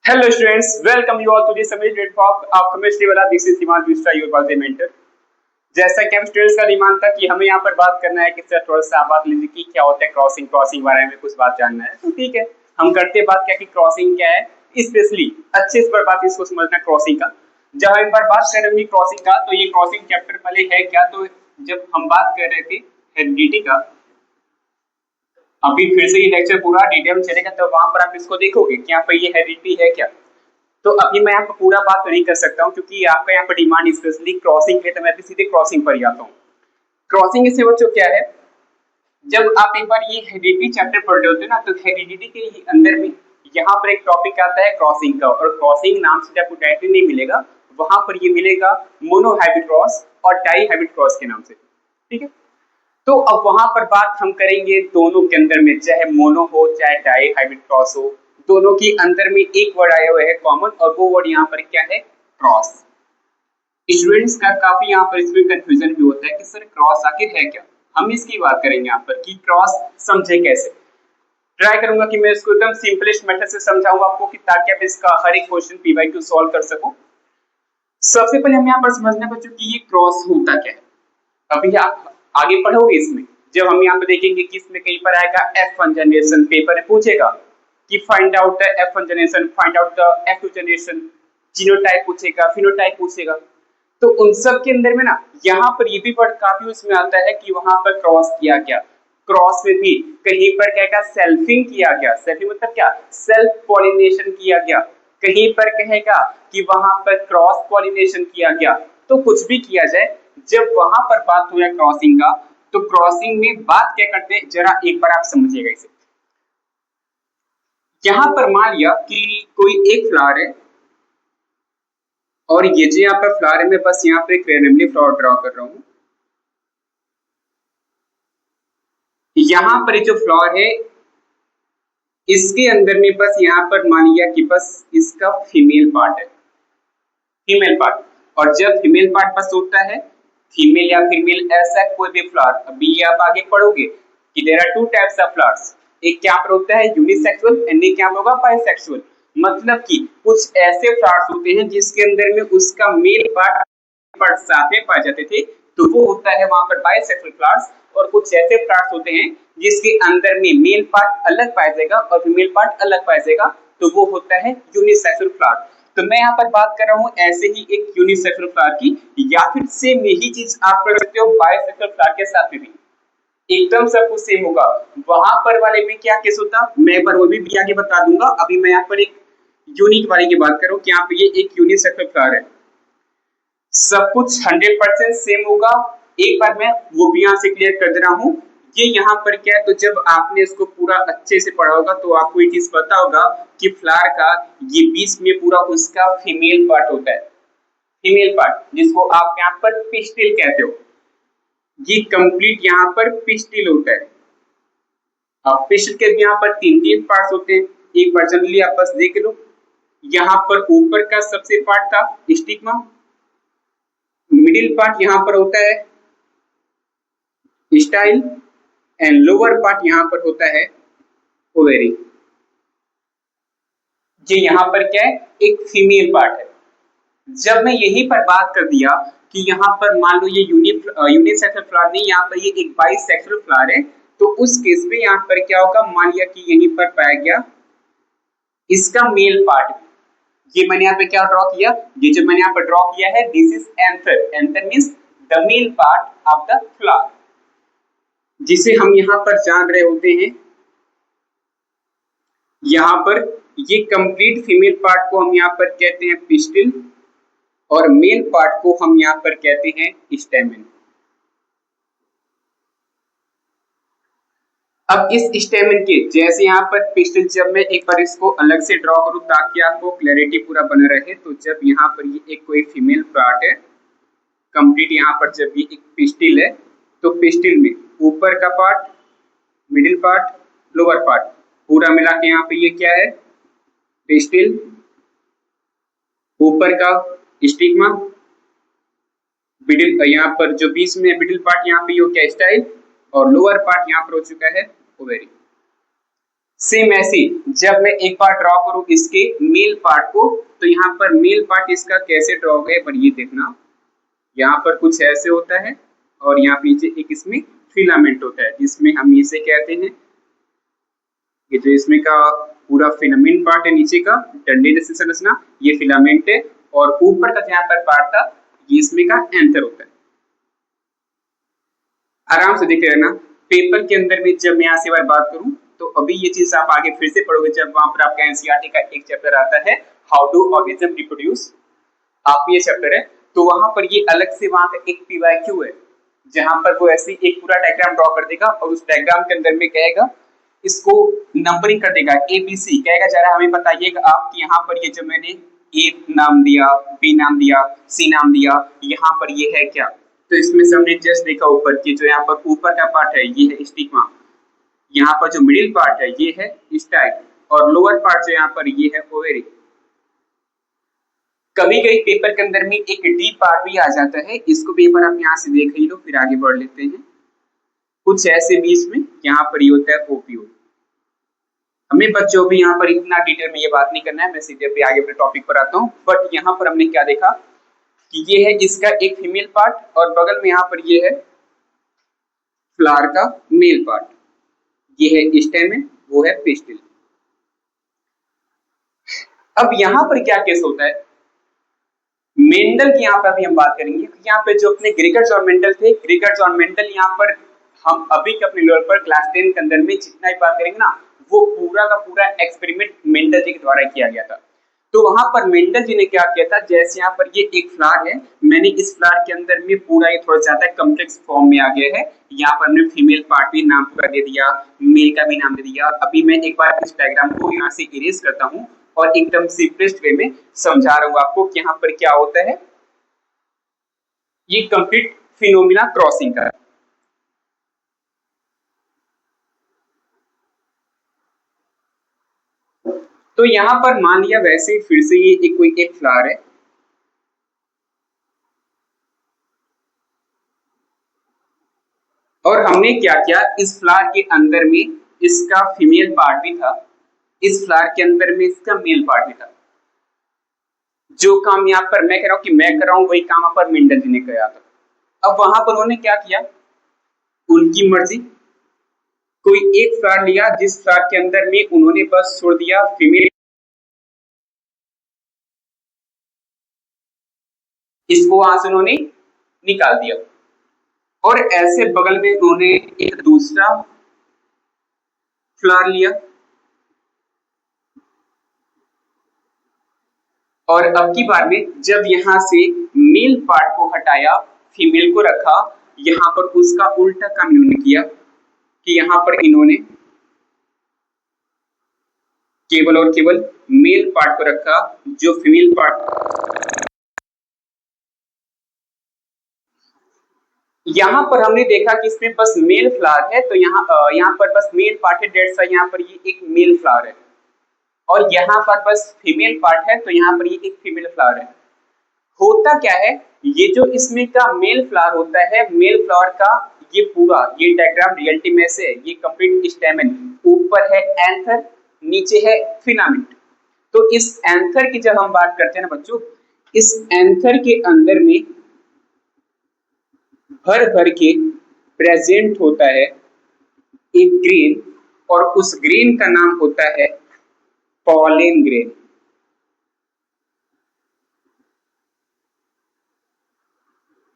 Hello students, welcome you all to the summit platform of chemistry वाला this is Himanshu Mishra your was mentor. जैसा कि हम students का demand था कि हमें यहाँ पर बात करना है कि सर थोड़ा सा बात लीजिए कि क्या होता है क्रॉसिंग क्रॉसिंग बारे में कुछ बात जानना है तो ठीक है। हम करते हैं बात क्या कि क्रॉसिंग क्या है, स्पेशली अच्छे से पर बात इसको समझना क्रॉसिंग का। जब हम एक बार बात कर रहे हैं क्रॉसिंग का तो ये क्रॉसिंग चैप्टर पहले है क्या, तो जब हम बात कर रहे थे हेरिडिटी का, अभी फिर से ये लेक्चर पूरा डिटेल में चलेगा तो वहां पर आप इसको देखोगे कि यहाँ पर ये हेरिडिटी है क्या। तो अभी मैं यहाँ पर पूरा बात नहीं कर सकता हूँ क्योंकि आपका यहाँ पर डिमांड स्पेशली क्रॉसिंग है, तो मैं भी सीधे क्रॉसिंग पर ही आता हूँ। क्रॉसिंग से बच्चों क्या है, जब आप एक बार ये हेरिडिटी चैप्टर पढ़ रहे होते हो ना तो हेरिडिटी के अंदर में यहाँ पर एक टॉपिक आता है क्रॉसिंग का, और क्रॉसिंग नाम से आपको डायरेक्टली नहीं मिलेगा, वहां पर ये मिलेगा मोनोहाइब्रिड क्रॉस और डाईहाइब्रिड क्रॉस के नाम से। ठीक है, तो अब वहां पर बात हम करेंगे दोनों के अंदर में, चाहे मोनो हो चाहे डाई हाइब्रिड क्रॉस हो, दोनों के अंदर में एक वर्ड आया हुआ है कॉमन, और वो वर्ड यहाँ पर क्या है, क्रॉस। स्टूडेंट्स का काफी यहाँ पर इसमें कंफ्यूजन भी होता है कि सर क्रॉस आखिर है क्या। हम इसकी बात करेंगे यहाँ पर कि क्रॉस समझे कैसे। ट्राई करूंगा कि मैं इसको एकदम सिंपलेस्ट मेथड से समझाऊंगा आपको कि ताकि आप इसका हर एक क्वेश्चन पीवाईक्यू सॉल्व कर सको। सबसे पहले हम यहाँ पर समझना बच्चों कि ये क्रॉस होता क्या है। अभी आप आगे पढ़ोगे इसमें, जब हम यहाँ पे देखेंगे कि इसमें कहीं पर आएगा F1 जनरेशन, पेपर में पूछेगा कि find out the F1 generation, find out the F2 generation, genotype पूछेगा, फिनोटाइप पूछेगा। तो उन सब के अंदर में ना यहाँ पर ये भी वर्ड काफी उसमें आता है कि वहां पर क्रॉस किया गया। क्रॉस में भी कहीं पर कहेगा सेल्फिंग किया गया, सेल्फिंग मतलब क्या, सेल्फ पॉलिनेशन किया गया। कहीं पर कहेगा कि वहां पर क्रॉस पॉलिनेशन किया गया। तो कुछ भी किया जाए, जब वहां पर बात हो रहा है क्रॉसिंग का, तो क्रॉसिंग में बात क्या करते हैं जरा एक बार आप समझिएगा इसे। यहां पर मान लिया कि कोई एक फ्लावर है, और ये जो यहाँ पर फ्लावर है, मैं बस यहाँ पे एक रैंडमली फ्लावर ड्रॉ कर रहा हूँ। यहाँ पर जो फ्लावर है इसके अंदर में बस यहाँ पर मान लिया कि बस इसका फीमेल पार्ट है, फीमेल पार्ट। और जब फीमेल पार्ट बस होता है, फीमेल या फीमेल ऐसा कोई भी फ्लावर, अभी आप आगे पढ़ोगे कि there are two types of flowers, एक क्या पर होता है यूनिसेक्सुअल एंड एक क्या होगा बाइसेक्सुअल। मतलब कि कुछ ऐसे फ्लावर्स होते हैं जिसके अंदर में उसका मेल पार्ट साथ में पाए जाते थे, तो वो होता है वहां पर बाइसेक्सुअल फ्लावर्स। और कुछ ऐसे फ्लावर्स होते हैं जिसके अंदर में मेल पार्ट अलग पाया जाएगा और फीमेल पार्ट अलग पाया जाएगा, तो वो होता है यूनिसेक्सुअल फ्लावर। तो मैं यहाँ पर बात कर रहा हूँ ऐसे ही एक यूनिसेक्सुअल फ्लावर की, या फिर सेम यही चीज आप कर सकते हो बाइसेक्सुअल फ्लावर के साथ में भी, एकदम सब कुछ सेम होगा। वहां पर वाले में क्या केस होता, मैं एक बार वो भी आगे बता दूंगा। अभी मैं यहाँ पर एक यूनिक वाले की बात करूँ कि यहाँ पे ये एक यूनिसेक्सुअल फ्लावर है, सब कुछ 100% सेम होगा। एक बार मैं वो भी यहाँ से क्लियर कर दे रहा हूँ। ये यहाँ पर क्या है, तो जब आपने इसको पूरा अच्छे से पढ़ा होगा तो आपको ये चीज पता होगा कि फ्लावर का ये बीच में पूरा उसका फीमेल पार्ट होता है, फीमेल पार्ट जिसको आप यहाँ पर पिस्टिल कहते हो। ये कंप्लीट यहाँ पर पिस्टिल होता है। अब पिस्टिल के भी यहाँ पर तीन तीन पार्ट होते हैं, एक बार जनरली आप बस देख लो। यहाँ पर ऊपर का सबसे पार्ट था स्टिग्मा, मिडिल पार्ट यहाँ पर होता है स्टाइल, एंड लोअर पार्ट यहाँ पर होता है ओवेरी। ये यहाँ पर क्या है, एक फीमेल पार्ट है। जब मैं यहीं पर बात कर दिया कि यहाँ पर मान लो ये यूनिसेक्सुअल फ्लावर नहीं, यहाँ पर ये एक बाइसेक्सुअल फ्लावर है, तो उस केस में यहाँ पर क्या होगा, मान लिया कि यहीं पर पाया गया इसका मेल पार्ट। ये मैंने यहाँ पे क्या ड्रॉ किया, ये जो मैंने यहाँ पर ड्रॉ किया है this is anther, anther means the male part of the flower, जिसे हम यहाँ पर जान रहे होते हैं। यहाँ पर ये कंप्लीट फीमेल पार्ट को हम यहाँ पर कहते हैं पिस्टिल, और मेल पार्ट को हम यहाँ पर कहते हैं स्टेमन। अब इस स्टेमन के जैसे यहाँ पर पिस्टिल, जब मैं एक बार इसको अलग से ड्रॉ करूं ताकि आपको क्लैरिटी पूरा बना रहे, तो जब यहाँ पर ये एक कोई फीमेल पार्ट है कंप्लीट, यहाँ पर जब ये एक पिस्टिल है, तो पिस्टिल में ऊपर का part, middle part, lower part पूरा मिला के यहाँ पे ये क्या है पिस्टिल, ऊपर का स्टिग्मा, मिडिल यहाँ पर जो बीच में मिडिल पार्ट यहाँ पे ये क्या स्टाइल, और लोअर पार्ट यहाँ पर हो चुका है ओवेरी। सेम ऐसे जब मैं एक बार ड्रॉ करूं इसके मेल पार्ट को, तो यहाँ पर मेल पार्ट इसका कैसे ड्रॉ होगा पर ये देखना, यहाँ पर कुछ ऐसे होता है और यहाँ पीछे एक इसमें फिलामेंट होता है जिसमें हम इसे कहते हैं, ये जो इसमें का पूरा फिलामेंट पार्ट है नीचे का डंडे जैसे संरचना, ये फिलामेंट है, और ऊपर का जहाँ पर पार्ट था ये इसमें का एंथर होता है। आराम से देखते रहना। पेपर के अंदर भी जब मैं यहाँ से बार बात करूं तो अभी ये चीज आप आगे फिर से पढ़ोगे जब वहां पर आपका एनसीईआरटी का एक चैप्टर आता है हाउ टू ऑर्गेनिज्म रिप्रोड्यूस, आप ये चैप्टर है, तो वहां पर ये अलग से वहां का एक पीवाईक्यू है जहां पर वो ऐसे एक पूरा डायग्राम ड्रॉ कर देगा और उस डायग्राम के अंदर में कहेगा, इसको नंबरिंग कर देगा ए बी सी, कहेगा जरा हमें बताइएगा आप कि यहाँ पर ये जो मैंने ए नाम दिया, बी नाम दिया, सी नाम दिया, यहाँ पर ये है क्या। तो इसमें से हमने जस्ट देखा ऊपर की जो यहाँ पर ऊपर का पार्ट है ये है स्टिग्मा, यहाँ पर जो मिडिल पार्ट है ये है स्टाइल, और लोअर पार्ट जो यहाँ पर ये है ओवेरी। कभी कभी पेपर के अंदर में एक डीप पार्ट भी आ जाता है, इसको भी एक बार आप यहाँ से देख ही लो फिर आगे बढ़ लेते हैं। कुछ ऐसे बीच में यहाँ पर ये होता है ओपीओ। हमें बच्चों भी यहाँ पर इतना डिटेल में ये बात नहीं करना है, मैं सीधे पे आगे टॉपिक पर आता हूँ। बट यहाँ पर हमने क्या देखा कि ये है इसका एक फीमेल पार्ट और बगल में यहाँ पर ये है फ्लावर का मेल पार्ट, ये है स्टेम, वो है पिस्टिल। अब यहाँ पर क्या केस होता है, मेंडल की यहाँ पर अभी हम बात करेंगे। यहाँ पे जो अपने ग्रिगर्स और मेंडल थे, ग्रिगर्स और मेंडल यहाँ पर हम अभी के अपने लेवल पर क्लास 10 के अंदर में जितना भी बात करेंगे ना, वो पूरा का पूरा एक्सपेरिमेंट मेंडल जी के द्वारा किया गया था। तो वहां पर मेंडल जी ने क्या किया था, जैसे यहाँ पर ये एक फ्लावर है, मैंने इस फ्लावर के अंदर में पूरा ये थोड़ा ज्यादा कम्प्लेक्स फॉर्म में आ गया है, यहाँ पर हमने फीमेल पार्ट भी नाम पूरा दे दिया, मेल का भी नाम दे दिया। अभी मैं एक बार इस डायग्राम को यहाँ से इरेज करता हूँ और एकदम सिंपलेस्ट वे में समझा रहा हूँ आपको कि यहाँ पर क्या होता है। ये कंप्लीट फिनोमिना क्रॉसिंग का, तो यहां पर मान लिया वैसे फिर से ये एक कोई एक फ्लावर है, और हमने क्या किया, इस फ्लावर के अंदर में इसका फीमेल पार्ट भी था, इस फ्लावर के अंदर में इसका मेल पार्ट भी था। जो काम यहाँ पर मैं कह रहा हूं कि मैं कर रहा हूं वही काम यहाँ पर मेंडल जी ने किया था। अब वहां पर उन्होंने क्या किया, उनकी मर्जी, कोई एक फ्लावर लिया जिस फ्लावर के अंदर में उन्होंने बस छोड़ दिया फीमेल, इसको वहां से उन्होंने निकाल दिया, और ऐसे बगल में उन्होंने एक दूसरा फ्लावर लिया, और अब की बार में जब यहां से मेल पार्ट को हटाया, फीमेल को रखा, यहां पर उसका उल्टा काम इन्होंने किया कि यहां पर इन्होंने केवल और केवल मेल पार्ट को रखा, जो फीमेल पार्ट। यहाँ पर हमने देखा कि इसमें बस मेल फ्लावर है, तो यहाँ पर बस मेल पार्ट है, डेट्स यहाँ पर ये एक मेल फ्लावर है, और यहाँ पर बस फीमेल पार्ट है, तो यहाँ पर ये एक फीमेल फ्लावर है। होता क्या है, ये जो इसमें का मेल फ्लावर होता है, मेल फ्लावर का ये पूरा ये डायग्राम रियलिटी में से ये कंप्लीट स्टेमन, ऊपर है एंथर, नीचे है फिलामेंट। तो इस एंथर की जब हम बात करते हैं ना बच्चों, इस एंथर के अंदर में भर भर के प्रेजेंट होता है एक ग्रेन, और उस ग्रेन का नाम होता है पॉलन ग्रेन।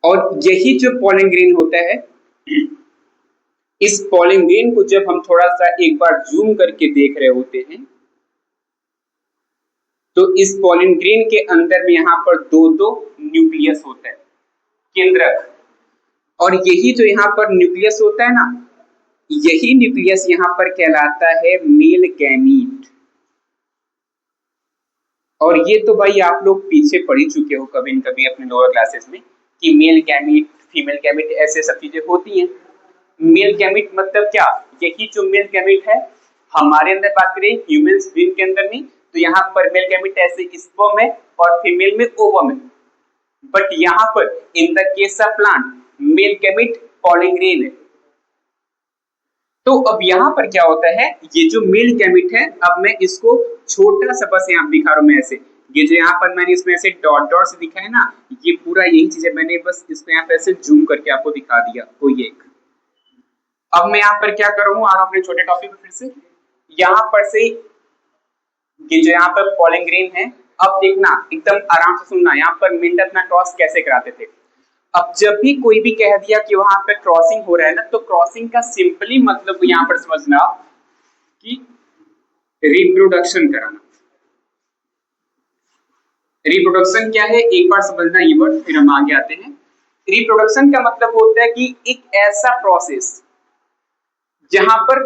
और यही जो पॉलन ग्रेन होता है, इस पॉलन ग्रेन को जब हम थोड़ा सा एक बार जूम करके देख रहे होते हैं, तो इस पॉलन ग्रेन के अंदर में यहाँ पर दो दो न्यूक्लियस होता है, केंद्रक, और यही जो यहाँ पर न्यूक्लियस होता है ना, यही न्यूक्लियस यहाँ पर कहलाता है मेल गैमीट। और ये तो भाई आप लोग पीछे पढ़ ही चुके हो कभी न कभी अपने लोअर क्लासेस में कि मेल गैमीट, फीमेल गैमीट, ऐसे सब चीजें होती हैं। मेल गैमीट मतलब क्या, यही जो मेल गैमीट है हमारे अंदर बात करें ह्यूमन बीइंग के अंदर में, तो यहाँ पर मेल गैमीट ऐसे स्पर्म है और फीमेल में ओवम है। बट यहाँ पर in the case of plant male gamete pollen grain है। तो अब यहाँ पर क्या होता है, ये जो मेल गैमेट है, अब मैं इसको छोटा सा बस यहाँ दिखा रहा हूँ मैं ऐसे, ये जो यहाँ पर मैंने इसमें ऐसे डॉट डॉट से दिखा है ना, ये पूरा यही चीज है, मैंने बस इसको यहाँ पे ऐसे जूम करके आपको दिखा दिया। कोई एक, अब मैं यहाँ पर क्या कर रहा हूँ, आ अपने छोटे टॉपिक पे फिर से, यहाँ पर से ये जो यहाँ पर पॉलिंग ग्रीन है, अब देखना एकदम आराम से सुनना, यहाँ पर मिंट अपना क्रॉस कैसे कराते थे। अब जब भी कोई भी कह दिया कि वहां पे क्रॉसिंग हो रहा है ना, तो क्रॉसिंग का सिंपली मतलब यहाँ पर समझना कि रिप्रोडक्शन कराना। रिप्रोडक्शन क्या है, एक बार समझना ये वर्ड, फिर हम आगे आते हैं। रिप्रोडक्शन का मतलब होता है कि एक ऐसा प्रोसेस जहां पर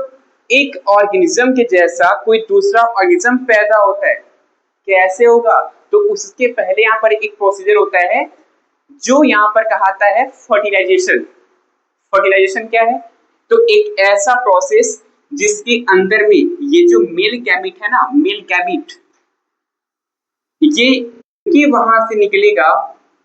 एक ऑर्गेनिज्म के जैसा कोई दूसरा ऑर्गेनिज्म पैदा होता है। कैसे होगा, तो उसके पहले यहाँ पर एक प्रोसीजर होता है जो यहाँ पर कहाता है फर्टिलाइजेशन। फर्टिलाइजेशन क्या है, तो एक ऐसा प्रोसेस जिसके अंदर में ये जो मेल गैमीट है ना, मेल गैमीट ये वहां से निकलेगा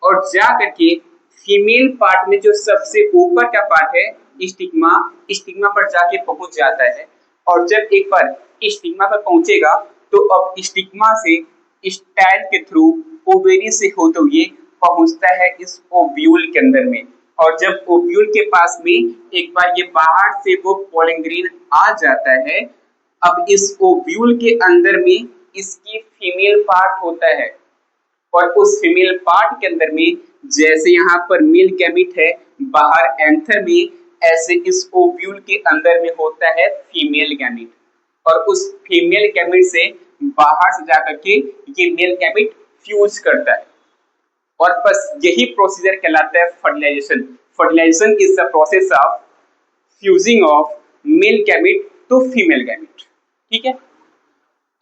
और जा करके फीमेल पार्ट में जो सबसे ऊपर का पार्ट है स्टिग्मा, स्टिग्मा पर जाके पहुंच जाता है। और जब एक बार स्टिग्मा पर पहुंचेगा तो अब स्टिग्मा से स्टाइल के थ्रू ओवेरी से होते हुए पहुंचता है इस ओव्यूल के अंदर में। और जब ओव्यूल के पास में एक बार ये बाहर से वो पॉलिन ग्रेन आ जाता है, अब इस ओव्यूल के अंदर में इसकी फीमेल पार्ट होता है और उस फीमेल पार्ट के अंदर में जैसे यहाँ पर मेल गैमीट है बाहर एंथर में, ऐसे इस ओव्यूल के अंदर में होता है फीमेल गैमीट। और उस फीमेल गैमीट से बाहर से जाकर के ये मेल गैमीट फ्यूज करता है। और बस यही प्रोसीजर कहलाता है fertilisation. Fertilisation is the process of fusing of male gamete to female gamete. ठीक है,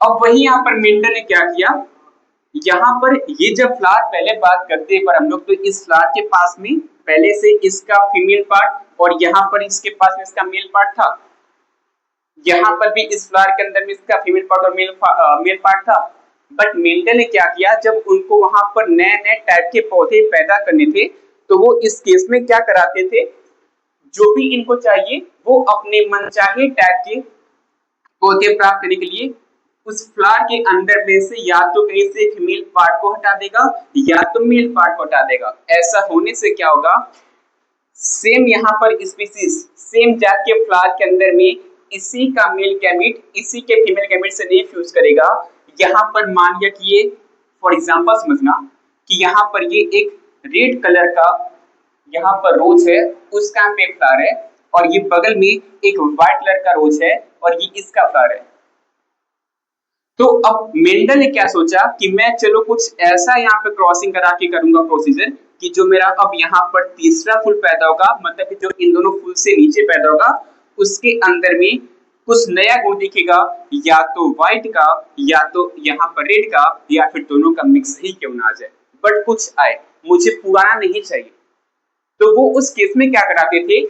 अब वही यहाँ पर मेंडल ने क्या किया, यहाँ पर ये जब फ्लावर पहले बात करते हैं पर हम लोग, तो इस फ्लावर के पास में पहले से इसका फीमेल पार्ट और यहाँ पर इसके पास में इसका मेल पार्ट था। यहाँ पर भी इस फ्लावर के अंदर में इसका फीमेल पार्ट और मेल पार्ट था। बट मेंडल ने क्या किया, जब उनको वहां पर नए नए टाइप के पौधे पैदा करने थे तो वो इस केस में क्या कराते थे, जो भी इनको चाहिए वो अपने मनचाहे टाइप के पौधे प्राप्त करने के लिए उस फ्लावर के अंदर में से या तो कहीं से फीमेल पार्ट को हटा देगा या तो मेल पार्ट को हटा देगा। ऐसा होने से क्या होगा, सेम यहाँ पर स्पीसीज सेम जात के फ्लावर के अंदर में इसी का मेल गैमीट इसी के फीमेल गैमीट से नहीं फ्यूज करेगा। यहाँ पर मान लिया कि ये फॉर एग्जांपल समझना कि यहाँ पर ये एक रेड कलर का यहाँ पर रोज है, उसका पे फ्लावर है, और ये बगल में एक व्हाइट कलर का रोज है और ये इसका फ्लावर है। तो अब मेंडल ने क्या सोचा कि मैं चलो कुछ ऐसा यहाँ पे क्रॉसिंग करा के करूंगा प्रोसीजर कि जो मेरा अब यहाँ पर तीसरा फूल पैदा होगा, मतलब कि जो इन दोनों फूल से नीचे पैदा होगा उसके अंदर में कुछ नया गुण दिखेगा, या तो व्हाइट का या तो यहाँ पर रेड का या फिर दोनों का मिक्स ही क्यों ना आ जाए, बट कुछ आए, मुझे पुराना नहीं चाहिए। तो वो उस केस में क्या कराते थे,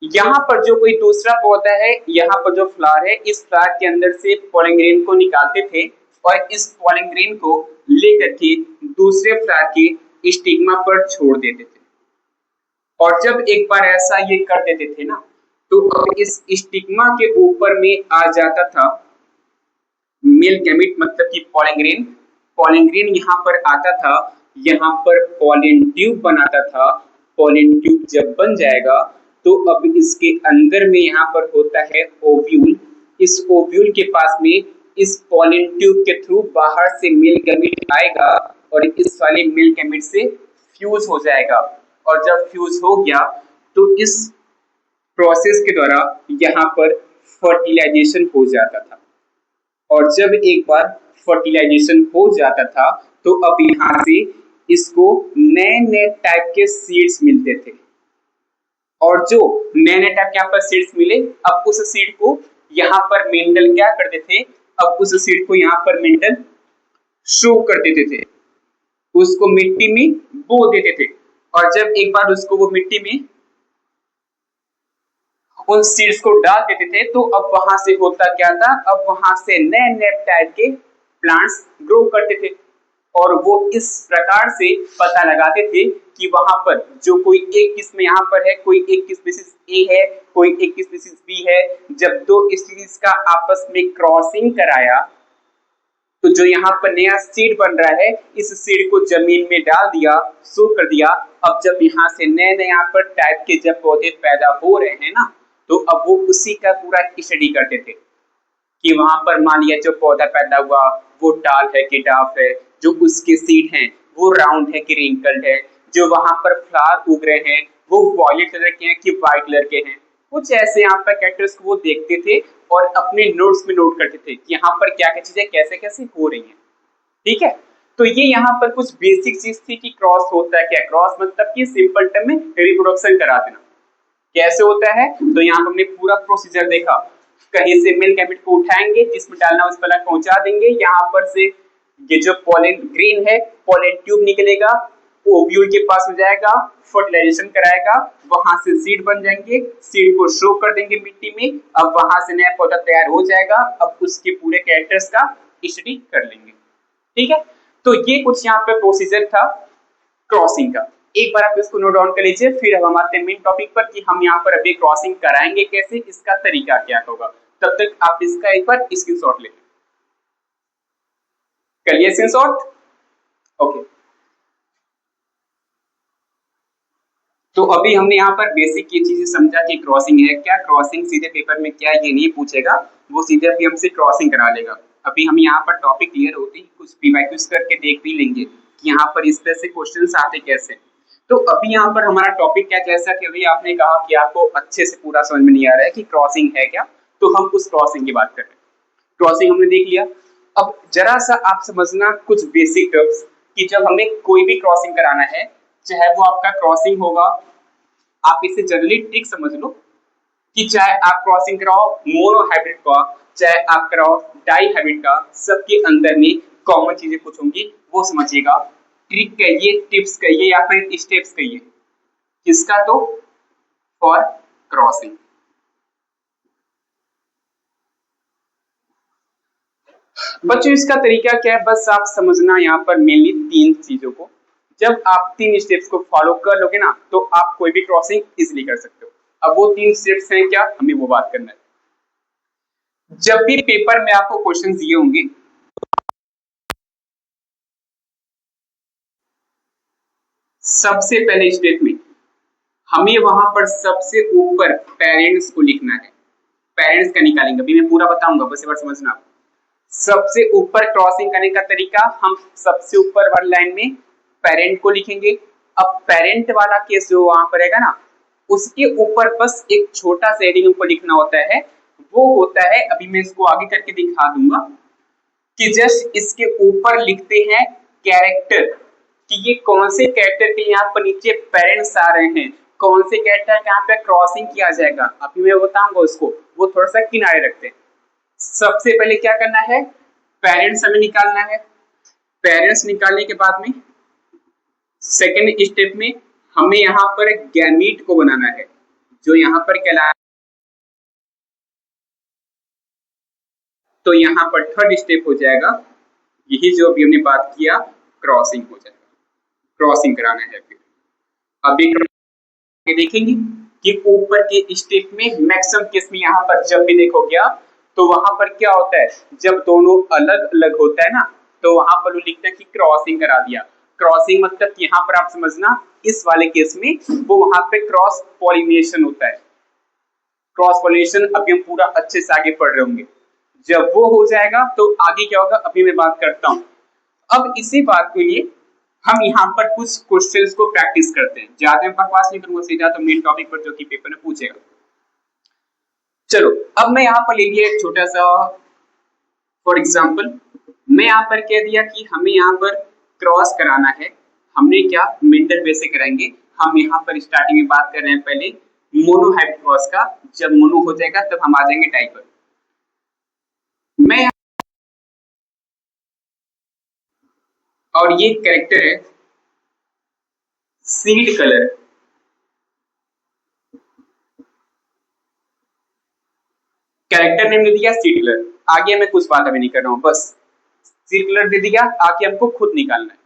यहाँ पर जो कोई दूसरा पौधा है, यहाँ पर जो फ्लावर है, इस फ्लावर के अंदर से पॉलिन ग्रेन को निकालते थे और इस पॉलिन ग्रेन को लेकर के दूसरे फ्लावर के स्टिग्मा पर छोड़ देते थे। और जब एक बार ऐसा ये कर देते थे ना, तो अब इस स्टिग्मा के ऊपर में आ जाता था मेल गैमीट, मतलब कि पॉलिन ग्रेन। पॉलिन ग्रेन यहाँ पर आता था, यहाँ पर पॉलिन ट्यूब बनाता था। पॉलिन ट्यूब जब बन जाएगा तो अब इसके अंदर में यहाँ पर होता है ओव्यूल। इस ओव्यूल के पास में इस पॉलिन ट्यूब के थ्रू बाहर से मेल गैमीट आएगा और इस वाले मेल गैमीट से फ्यूज हो जाएगा। और जब फ्यूज हो गया तो इस प्रोसेस के द्वारा यहाँ पर फर्टिलाइजेशन हो जाता था। और जब एक बार फर्टिलाइजेशन हो जाता था तो अब यहाँ से इसको नए नए टाइप के सीड्स मिलते थे। और जो नए नए टाइप के यहाँ पर सीड्स मिले, अब उस सीड को यहाँ पर मेंडल क्या करते थे, अब उस सीड को यहाँ पर मेंडल शो कर देते थे, उसको मिट्टी में बो देते थे। और जब एक बार उसको वो मिट्टी में उन सीड्स को डाल देते थे तो अब वहां से होता क्या था, अब वहां से नए नए टाइप के प्लांट्स ग्रो करते थे। और वो इस प्रकार से पता लगाते थे कि वहां पर जो कोई एक किस्म यहाँ पर है, कोई एक स्पीसीज ए है, कोई एक स्पीसीज बी है, जब दो स्पीसीज का आपस में क्रॉसिंग कराया तो जो यहाँ पर नया सीड बन रहा है, इस सीड को जमीन में डाल दिया, सो कर दिया। अब जब यहाँ से नए नए यहाँ पर टाइप के जब पौधे पैदा हो रहे हैं ना, तो अब वो उसी का पूरा स्टडी करते थे कि वहां पर मान लिया जो पौधा पैदा हुआ वो टाल है कि डाफ है, जो उसके सीड हैं वो राउंड है कि रिंकल्ड है, जो वहां पर फ्लावर उग रहे हैं वो वॉयलेट कलर के हैं कि व्हाइट कलर के हैं। कुछ ऐसे यहाँ पर कैरेक्टर्स को वो देखते थे और अपने नोट्स में नोट करते थे कि यहाँ पर क्या क्या चीजें कैसे कैसे हो रही हैं। ठीक है, तो ये यहाँ पर कुछ बेसिक चीज थी कि क्रॉस होता है क्या। क्रॉस मतलब कि सिंपल टर्म में रिप्रोडक्शन करा देना। कैसे होता है, तो यहाँ पर हमने पूरा प्रोसीजर देखा। कहीं से मेल गैमेट को उठाएंगे, जिसमें डालना उस पर पहुंचा देंगे, यहाँ पर से ये जो पॉलन ग्रेन है, पॉलन ट्यूब निकलेगा, ओव्यूल के पास में जाएगा, फर्टिलाइजेशन कराएगा, वहां से सीड बन जाएंगे, सीड को शो कर देंगे मिट्टी में। अब वहां से नया पौधा तैयार हो जाएगा। अब उसके पूरे कैरेक्टर्स का स्टडी कर लेंगे। ठीक है, तो ये कुछ यहाँ पे प्रोसीजर था क्रॉसिंग का। एक बार आप इसको नोट डाउन कर लीजिए, फिर हम आते हैं मेन टॉपिक पर कि हम यहाँ पर अभी क्रॉसिंग कराएंगे कैसे, इसका तरीका क्या होगा। तब तक आप इसका एक बार स्क्रीनशॉट ले कर लिए स्क्रीनशॉट। ओके, तो अभी हमने यहाँ पर बेसिक ये चीजें समझा कि क्रॉसिंग है क्या। क्रॉसिंग सीधे पेपर में क्या ये नहीं पूछेगा, वो सीधे अभी हमसे क्रॉसिंग करा लेगा। अभी हम यहाँ पर टॉपिक क्लियर होते ही कुछ पीवाईक्यूज करके देख भी लेंगे कि यहाँ पर इस तरह से क्वेश्चंस आते कैसे। तो अभी यहाँ पर हमारा टॉपिक क्या, जैसा कि अभी आपने कहा कि आपको अच्छे से पूरा समझ में नहीं आ रहा है कि क्रॉसिंग है क्या, तो हम उस क्रॉसिंग की बात कर रहे हैं। क्रॉसिंग हमने देख लिया। अब जरा सा आप समझना कुछ बेसिक टर्म्स कि जब हमें कोई भी क्रॉसिंग कराना है, चाहे वो आपका क्रॉसिंग होगा, आप इसे जनरली ट्रिक समझ लो कि चाहे आप क्रॉसिंग कराओ मोनो हाइब्रिड का, चाहे आप कराओ डाई हाइब्रिड का, सबके अंदर में कॉमन चीजें कुछ होंगी, वो समझिएगा। ट्रिक कहिए, टिप्स कहिए, या फिर स्टेप्स कहिए, किसका, तो फॉर क्रॉसिंग। बच्चों इसका तरीका क्या है, बस आप समझना यहाँ पर मेनली तीन चीजों को। जब आप तीन स्टेप्स को फॉलो कर लोगे ना, तो आप कोई भी क्रॉसिंग इजिली कर सकते हो। अब वो तीन स्टेप्स हैं क्या, हमें वो बात करना है। जब भी पेपर में आपको क्वेश्चन दिए होंगे, सबसे पहले स्टेप में हमें वहां पर सबसे ऊपर पेरेंट्स को लिखना है। पेरेंट्स का निकालेंगे, अभी मैं पूरा बताऊंगा, बस एक बार समझना। सबसे ऊपर क्रॉसिंग करने का तरीका, हम सबसे ऊपर वाली लाइन में पेरेंट को लिखेंगे। अब पेरेंट वाला केस जो वहां पर रहेगा ना, उसके ऊपर बस एक छोटा सा हेडिंग हमको लिखना होता है। वो होता है, अभी मैं इसको आगे करके दिखा दूंगा कि जस्ट इसके ऊपर लिखते हैं कैरेक्टर, कि ये कौन से कैरेक्टर के यहाँ पर नीचे पेरेंट्स आ रहे हैं, कौन से कैरेक्टर के यहाँ पे क्रॉसिंग किया जाएगा, अभी मैं बताऊंगा उसको। वो थोड़ा सा किनारे रखते हैं। सबसे पहले क्या करना है, पेरेंट्स हमें निकालना है। पेरेंट्स निकालने के बाद में सेकेंड स्टेप में हमें यहाँ पर गैमीट को बनाना है, जो यहाँ पर कहलाए। तो यहाँ पर थर्ड स्टेप हो जाएगा, यही जो अभी हमने बात किया, क्रॉसिंग हो जाएगा। क्रॉसिंग कराना है। फिर अभी देखेंगे कि ऊपर के स्टेप में मैक्सिमम केस में यहाँ पर जब भी देखो गया, तो वहां पर क्या होता है, जब दोनों अलग अलग होता है ना, तो वहां पर वो लिखते हैं कि क्रॉसिंग करा दिया। क्रॉसिंग मतलब यहाँ पर आप समझना, इस वाले केस में वो वहां पे क्रॉस पॉलिनेशन होता है। क्रॉस पॉलिनेशन अभी हम पूरा अच्छे से आगे पढ़ रहे होंगे। जब वो हो जाएगा तो आगे क्या होगा, अभी मैं बात करता हूँ। अब इसी बात के लिए हम यहाँ पर कुछ क्वेश्चंस को प्रैक्टिस करते हैं। ज्यादा मैं बकवास नहीं करूंगा, सीधा तो मेन टॉपिक पर जो कि पेपर में पूछेगा। चलो, अब मैं यहाँ पर ले लिया एक छोटा सा फॉर एग्जाम्पल। मैं यहाँ पर कह दिया कि हमें यहाँ पर क्रॉस कराना है। हमने क्या मिडल वे से कराएंगे। हम यहाँ पर स्टार्टिंग में बात कर रहे हैं पहले मोनो हाइब्रिड क्रॉस का। जब मोनो हो जाएगा तब हम आ जाएंगे टाई पर। मैं और ये कैरेक्टर है सीड कलर। कैरेक्टर नेम ने दिया सीड कलर। आगे मैं कुछ बात अभी नहीं कर रहा हूं, बस सीड कलर दे दिया, आगे हमको खुद निकालना है।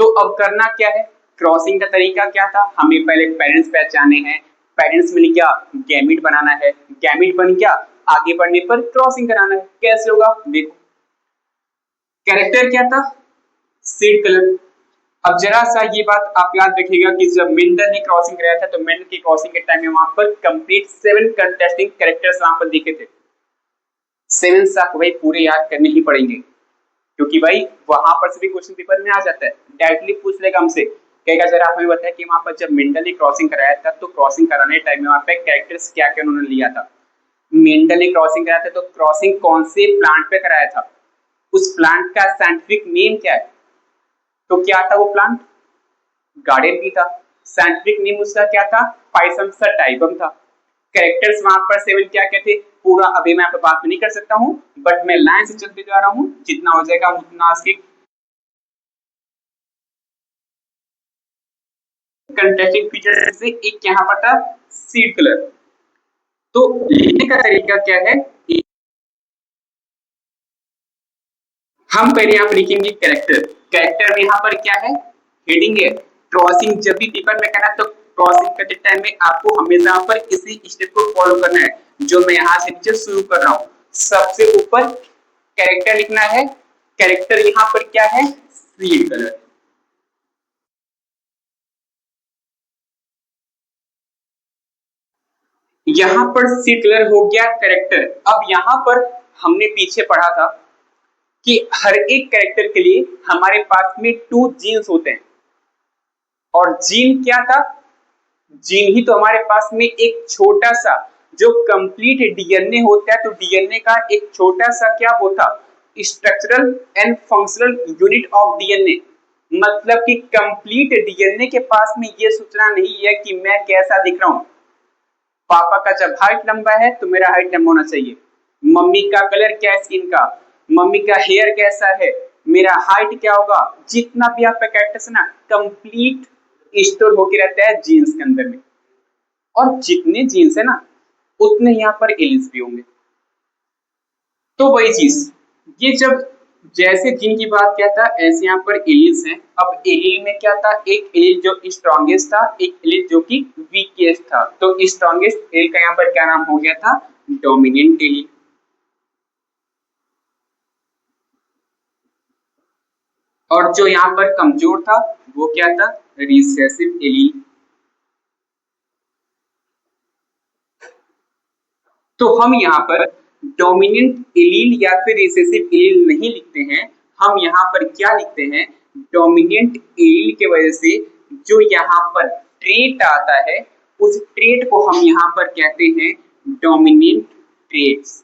तो अब करना क्या है, क्रॉसिंग का तरीका क्या था, हमें पहले पेरेंट्स पहचाने हैं, पेरेंट्स मिल गया, गैमिट बनाना है, गैमिट बन गया, आगे बढ़ने पर क्रॉसिंग कराना है। कैसे होगा देखो, कैरेक्टर क्या था, सीड कलर। अब जरा सा ये बात आप याद रखिएगा कि जब मेंडल ने क्रॉसिंग कराया था तो मेंडल की क्रॉसिंग के टाइम में वहां पर कंप्लीट 7 कंटेस्टिंग कैरेक्टर्स वहां पर दिखे थे। 7 आपको भाई पूरे याद करने ही पड़ेंगे, क्योंकि भाई वहां पर से भी क्वेश्चन पेपर में आ जाता है, डायरेक्टली पूछ लेगा हमसे, कहेगा जरा आप हमें बताया कि वहां पर जब मेंडल ने क्रॉसिंग कराया था तो क्रॉसिंग कराने टाइम में वहां पे कैरेक्टर्स क्या क्या उन्होंने लिया था। मेंडल ने क्रॉसिंग कराया था तो क्रॉसिंग कौन से प्लांट पे कराया था, उस प्लांट का साइंटिफिक नेम क्या है, तो क्या था वो प्लांट, गार्डन भी था। साइंटिफिक नेम उसका क्या था, पाइसम सटाइवम था। कैरेक्टर्स वहां पर 7 क्या क्या थे, पूरा अभी मैं आप बात नहीं कर सकता हूं, बट मैं लाइन से चलते जा रहा हूं, जितना हो जाएगा उतना उसकी कंटेस्टिंग फीचर से एक यहाँ पर था सीड कलर। तो लिखने का तरीका क्या है, हम पहले यहाँ पर लिखेंगे कैरेक्टर, कैरेक्टर में यहाँ पर क्या है, हेडिंग है। क्रॉसिंग जब भी पेपर में करना तो क्रॉसिंग करते टाइम में आपको हमेशा यहाँ पर इसी स्टेप को फॉलो करना है जो मैं यहाँ से नीचे शुरू कर रहा हूँ। सबसे ऊपर कैरेक्टर लिखना है, कैरेक्टर यहाँ पर क्या है, सीड कलर। यहाँ पर सीड कलर हो गया कैरेक्टर। अब यहाँ पर हमने पीछे पढ़ा था कि हर एक कैरेक्टर के लिए हमारे पास में 2 जीन्स होते हैं, और जीन क्या था, जीन ही तो हमारे पास में एक छोटा सा जो कंप्लीट डीएनए होता है, तो डीएनए का एक छोटा सा क्या होता, structural and functional unit of DNA. मतलब कि कंप्लीट डीएनए के पास में ये सूचना नहीं है कि मैं कैसा दिख रहा हूं। पापा का जब हाइट लंबा है तो मेरा हाइट लंबा होना चाहिए, मम्मी का कलर क्या है स्किन का, मम्मी का हेयर कैसा है, मेरा हाइट क्या होगा, जितना भी आपका कैरेक्टर है ना कंप्लीट स्टोर होके रहता है जीन्स के अंदर में। और जितने जीन्स है ना उतने यहाँ पर एलिस भी होंगे। तो वही चीज, ये जब जैसे जीन की बात किया था ऐसे यहाँ पर एलिस है। अब एलिल में क्या था, एक एलिल जो स्ट्रॉन्गेस्ट था, एक एलिल जो कि वीकेस्ट था। तो स्ट्रॉन्गेस्ट एलिल का यहाँ पर क्या नाम हो गया था, डोमिनेंट एलिल। और जो यहाँ पर कमजोर था वो क्या था, रिसेसिव एलील। तो हम यहाँ पर डोमिनेंट एलील या फिर रिसेसिव एलील नहीं लिखते हैं, हम यहाँ पर क्या लिखते हैं, डोमिनेंट एलील के वजह से जो यहाँ पर ट्रेट आता है उस ट्रेट को हम यहाँ पर कहते हैं डोमिनेंट ट्रेट्स।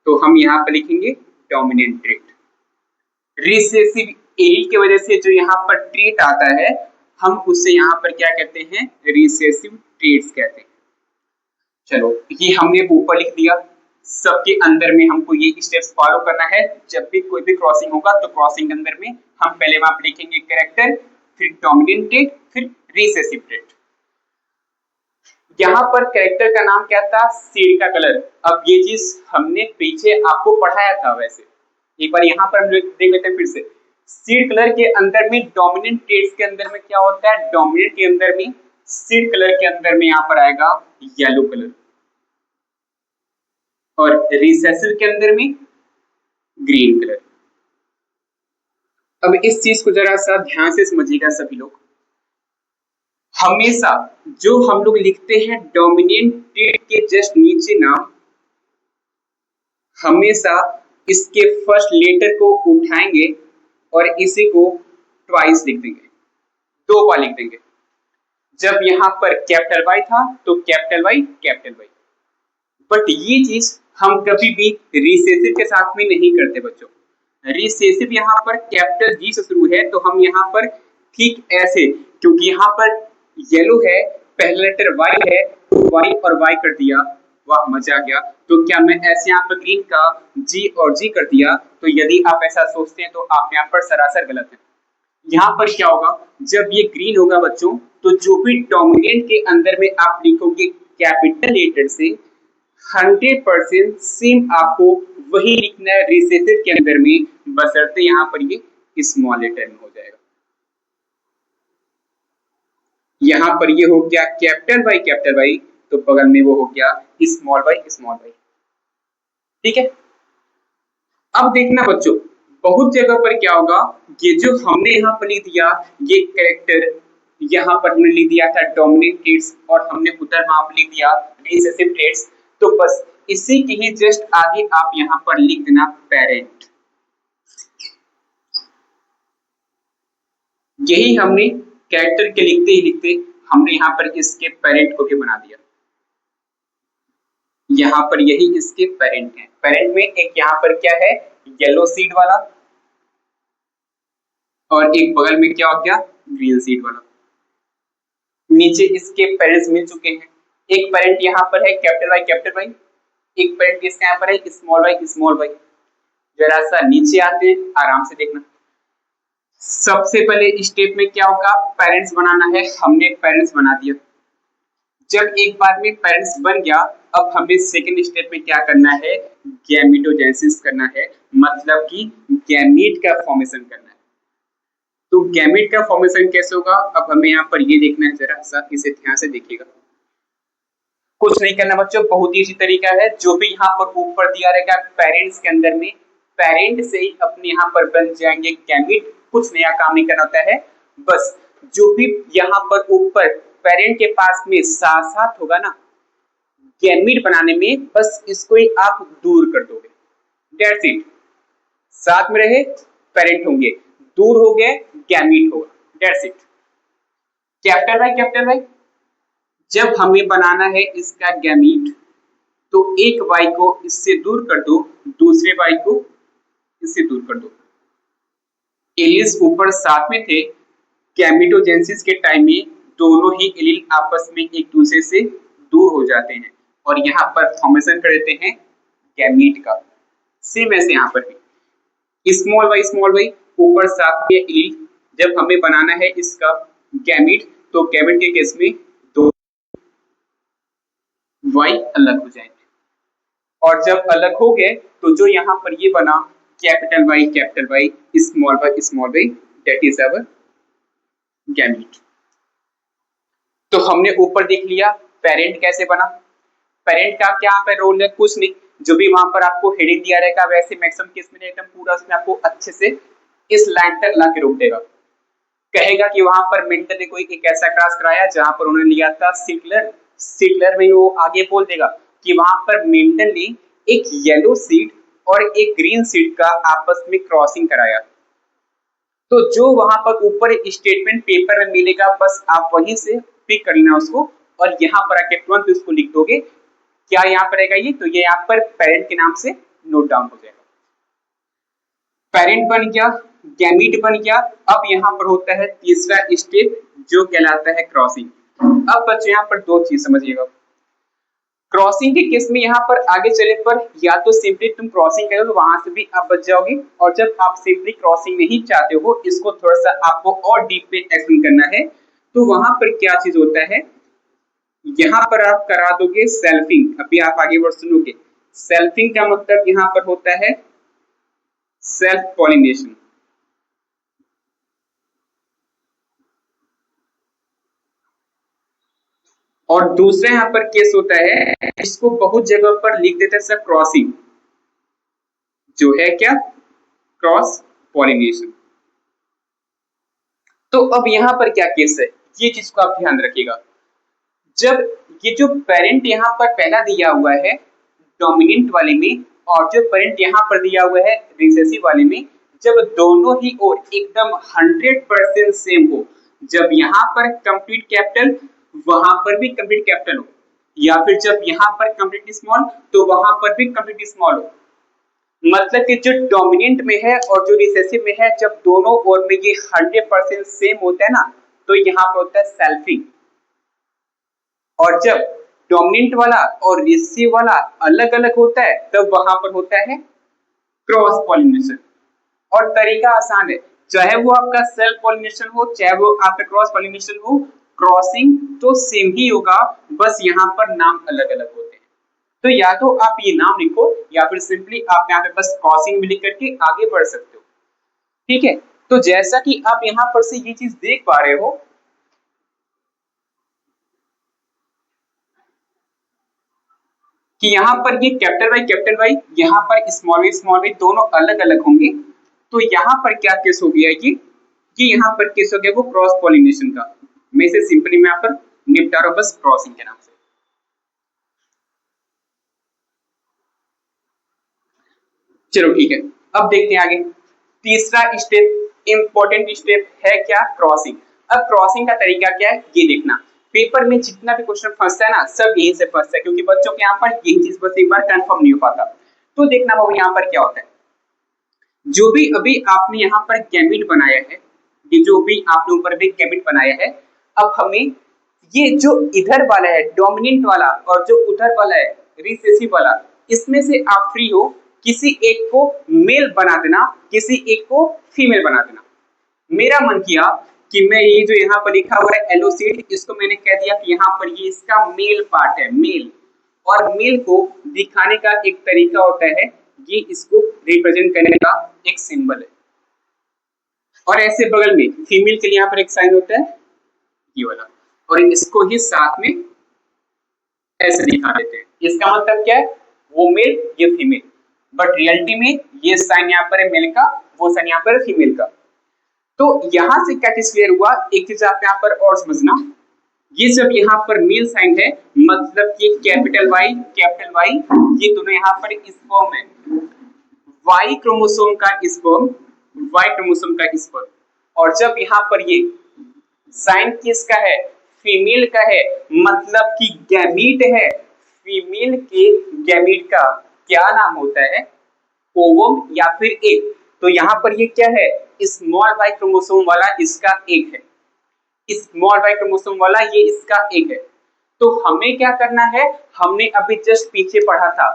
तो हम यहाँ पर लिखेंगे डोमिनेंट ट्रेट। रिसेसिव एलील की वजह से जो यहाँ पर ट्रेट आता है हम उसे यहाँ पर क्या कहते हैं, रिसेसिव ट्रेट्स कहते हैं। चलो ये हमने ऊपर लिख दिया, सबके अंदर में हमको ये स्टेप्स फॉलो करना है। जब भी कोई भी क्रॉसिंग होगा तो क्रॉसिंग के अंदर में हम पहले वहां पर लिखेंगे कैरेक्टर, फिर डोमिनेंट ट्रेट, फिर रिसेसिव ट्रेट। यहाँ पर कैरेक्टर का नाम क्या था, सीड का कलर। अब ये चीज हमने पीछे आपको पढ़ाया था, वैसे एक बार यहाँ पर हम देख लेते हैं फिर से। सीड कलर के अंदर में डोमिनेंट ट्रेट्स के अंदर में क्या होता है, डोमिनेंट के अंदर में सीड कलर के अंदर में यहाँ पर आएगा येलो कलर, और रिसेसिव के अंदर में ग्रीन कलर। अब इस चीज को जरा सा ध्यान से समझिएगा सभी लोग। हमेशा जो हम लोग लिखते हैं डोमिनेंट ट्रेट के जस्ट नीचे नाम, हमेशा इसके फर्स्ट लेटर को उठाएंगे और इसी को ट्वाइस लिख देंगे, 2 बार लिख देंगे। जब यहाँ पर कैपिटल वाई था तो capital Y capital Y. But ये चीज हम कभी भी रिसेसिव के साथ में नहीं करते बच्चों। रिसेसिव यहाँ पर कैपिटल जी से शुरू है तो हम यहाँ पर ठीक ऐसे, क्योंकि यहाँ पर येलो है, पहला लेटर वाई है तो वाई और वाई कर दिया, वाह मजा आ गया। तो क्या मैं ऐसे यहाँ पर ग्रीन का जी और जी कर दिया, तो यदि आप ऐसा सोचते हैं तो आप यहाँ पर सरासर गलत है। यहाँ पर क्या होगा, जब ये ग्रीन होगा बच्चों तो जो भी डोमिनेंट के अंदर में आप लिखोगे कैपिटल लेटर से, 100% सेम आपको वही लिखना है रिसेसिव के अंदर में, बशर्ते यहाँ पर ये स्मॉल लेटर में हो जाएगा। यहाँ पर ये हो गया कैपिटल वाई, तो बगल में वो हो गया स्मॉल वाई। ठीक है, अब देखना बच्चों, बहुत जगह पर क्या होगा, ये जो हमने यहाँ पर लिख दिया ये कैरेक्टर, यहाँ पर हमने लिख दिया था डोमिनेंट ट्रेड्स और हमने उधर वहां पर लिख दिया रिसेसिव ट्रेड्स, तो बस इसी के ही जस्ट आगे आप यहाँ पर लिख देना पेरेंट। यही हमने कैरेक्टर के लिखते ही लिखते हमने यहाँ पर इसके पेरेंट को भी बना दिया। यहाँ पर यही इसके पेरेंट है। पेरेंट में एक यहाँ पर क्या है, येलो सीड वाला, और एक बगल में क्या हो गया, ग्रीन सीड वाला। नीचे इसके पेरेंट्स मिल चुके हैं। एक पेरेंट यहाँ पर है कैपिटल वाई, एक पेरेंट इसका यहाँ पर है स्मॉल वाई। जरा सा नीचे आते हैं, आराम से देखना। सबसे पहले स्टेप में क्या होगा, पेरेंट्स बनाना है, हमने पेरेंट्स बना दिया। जब एक बार में पेरेंट्स बन गया, अब हमें सेकंड स्टेप में क्या करना है, गैमेटोजेनेसिस करना है, मतलब कि गैमीट का फॉर्मेशन करना है। तो गैमीट का फॉर्मेशन कैसे होगा, अब हमें यहाँ पर ये देखना है, जरा सा इसे ध्यान से देखिएगा। कुछ नहीं करना बच्चों, बहुत ही इजी तरीका है। जो भी यहाँ पर ऊपर दिया रहेगा पेरेंट्स के अंदर में, पेरेंट से ही अपने यहाँ पर बन जाएंगे गैमीट। कुछ नया काम नहीं करना होता है, बस जो भी यहाँ पर ऊपर पेरेंट के पास में साथ साथ होगा ना गैमीट बनाने में, बस इसको ही आप दूर कर दोगे, दैट्स इट। साथ में रहे पेरेंट होंगे, दूर हो गए गैमीट होगा, दैट्स इट। कैपिटल वाई जब हमें बनाना है इसका गैमीट, तो एक वाई को इससे दूर कर दो, दूसरे वाई को इससे दूर कर दो। एलिल्स ऊपर साथ में थे, गैमेटोजेनेसिस के टाइम में दोनों ही एलील आपस में एक दूसरे से दूर हो जाते हैं और यहाँ पर फॉर्मेशन कर देते हैं गैमीट का। सेम ऐसे यहाँ पर भी स्मॉल वाई ऊपर साथ में एलील, जब हमें बनाना है इसका गैमीट, तो गैमीट के केस में दो वाई अलग हो जाएंगे, और जब अलग हो गए तो जो यहाँ पर ये बना capital Y small Y, that is our gamete. तो हमने ऊपर देख लिया पेरेंट कैसे बना। पेरेंट का क्या पे रोल है, कुछ नहीं, जो भी वहां पर आपको हेडिंग दिया रहेगा वैसे मैक्सिमम केस में एकदम पूरा उसमें आपको अच्छे से इस लाइन तक ला के रोक देगा। कहेगा कि वहां पर मेंटल ने कोई एक ऐसा क्लास कराया जहां पर उन्होंने लिया था सिटलर में वो आगे बोल देगा कि वहां पर मेंटल ने एक येलो सीड और एक ग्रीन सीड का आपस में क्रॉसिंग कराया। तो जो वहां पर ऊपर स्टेटमेंट पेपर में मिलेगा, बस आप वहीं से पिक कर लेना उसको और यहाँ पर आके तुरंत उसको लिख दोगे। क्या यहाँ पर रहेगा ये, तो ये यहाँ पर पेरेंट के नाम से नोट डाउन हो जाएगा। पेरेंट बन गया, गैमीट बन गया। अब यहाँ पर होता है तीसरा स्टेप जो कहलाता है क्रॉसिंग। अब बच्चों यहाँ पर दो चीज समझिएगा। क्रॉसिंग के केस में यहाँ पर आगे चले पर या तो सिंपली तुम क्रॉसिंग करो तो वहां से भी आप बच जाओगे, और जब आप सिंपली क्रॉसिंग नहीं चाहते हो, इसको थोड़ा सा आपको और डीप पे एक्सप्लेन करना है, तो वहां पर क्या चीज होता है, यहाँ पर आप करा दोगे सेल्फिंग। अभी आप आगे वर्ड सुनोगे। सेल्फिंग का मतलब यहाँ पर होता है सेल्फ पॉलिनेशन। और दूसरा यहाँ पर केस होता है, इसको बहुत जगह पर लिख देते हैं सर क्रॉसिंग, जो है क्या, क्रॉस पॉलिनेशन। तो अब यहाँ पर क्या केस है, ये चीज को आप ध्यान रखिएगा। जब ये जो पेरेंट यहाँ पर पहला दिया हुआ है डोमिनेंट वाले में, और जो पेरेंट यहाँ पर दिया हुआ है रिसेसिव वाले में, जब दोनों ही ओर एकदम 100% सेम हो, जब यहाँ पर कंप्लीट कैपिटल वहां पर भी कंप्लीट कैपिटल हो, या फिर जब यहाँ पर कंप्लीट स्मॉल तो वहां पर भी कंप्लीट स्मॉल हो, मतलब कि जो डोमिनेंट में है और जो रिसेसिव में है, जब दोनों ओर में ये 100% सेम होता है ना, तो यहाँ पर होता है सेल्फिंग। और जब डोमिनेंट वाला और रिसेसिव वाला अलग अलग होता है, तब वहां पर होता है क्रॉस पॉलिनेशन। और तरीका आसान है, चाहे वो आपका सेल्फ पॉलिनेशन हो, चाहे वो आपका क्रॉस पॉलिनेशन हो, क्रॉसिंग तो सेम ही होगा, बस यहाँ पर नाम अलग अलग होते हैं। तो या तो आप ये नाम लिखो या फिर सिंपली आप यहाँ पे बस क्रॉसिंग भी लिख करके आगे बढ़ सकते हो। ठीक है, तो जैसा कि आप यहाँ पर से ये चीज देख पा रहे हो कि यहाँ पर ये कैपिटल वाई यहाँ पर स्मॉल वाई दोनों अलग अलग होंगे। तो यहाँ पर क्या केस हो गया कि यहाँ पर केस हो गया वो क्रॉस पॉलिनेशन का। मैं इसे सिंपली मैं यहाँ पर निपटा रहा हूं बस क्रॉसिंग के नाम से। चलो ठीक है, अब देखते हैं आगे। तीसरा स्टेप इंपॉर्टेंट स्टेप है क्या, क्रॉसिंग। अब क्रॉसिंग का तरीका क्या है ये देखना। पेपर में जितना भी क्वेश्चन फंसता है ना सब यहीं से फंसता है, क्योंकि बच्चों के यहाँ पर यही चीज बस एक बार कंफर्म नहीं हो पाता। तो देखना बाबू यहाँ पर क्या होता है, जो भी अभी आपने यहाँ पर गैमिट बनाया है, ये जो भी आपने ऊपर भी गैमिट बनाया है, अब हमें ये जो इधर वाला है डोमिनेंट वाला और जो उधर वाला है रिसेसिव वाला, इसमें से आप फ्री हो किसी एक को मेल बना देना, किसी एक को फीमेल बना देना। मेरा मन किया कि मैं ये जो यहाँ पर लिखा हुआ है एलोसीड, इसको मैंने कह दिया कि यहाँ पर ये इसका मेल पार्ट है, मेल। और मेल को दिखाने का एक तरीका होता है, ये इसको रिप्रेजेंट करने का एक सिंबल है। और ऐसे बगल में फीमेल के लिए यहाँ पर एक साइन होता है ये वाला, और इसको ही साथ में ऐसे दिखा देते हैं। इसका मतलब क्या है, वो मेल ये फीमेल, बट रियलिटी में ये साइन यहाँ पर है मेल का, वो साइन यहाँ पर है फीमेल का। तो यहां से क्या चीज क्लियर हुआ, एक चीज आप यहाँ पर और समझना, ये जब यहाँ पर मेल साइन है मतलब कि कैपिटल वाई ये दोनों यहाँ पर स्पर्म है, वाई क्रोमोसोम का स्पर्म, वाई क्रोमोसोम का स्पर्म। और जब यहाँ पर ये साइन किसका है, फीमेल का है, मतलब कि गैमीट है, फीमेल के गैमीट का क्या नाम होता है, ओवम या फिर एग। तो यहाँ पर ये क्या है, स्मॉल वाई क्रोमोसोम वाला इसका एग है, स्मॉल वाई क्रोमोसोम वाला ये इसका एग है। तो हमें क्या करना है, हमने अभी जस्ट पीछे पढ़ा था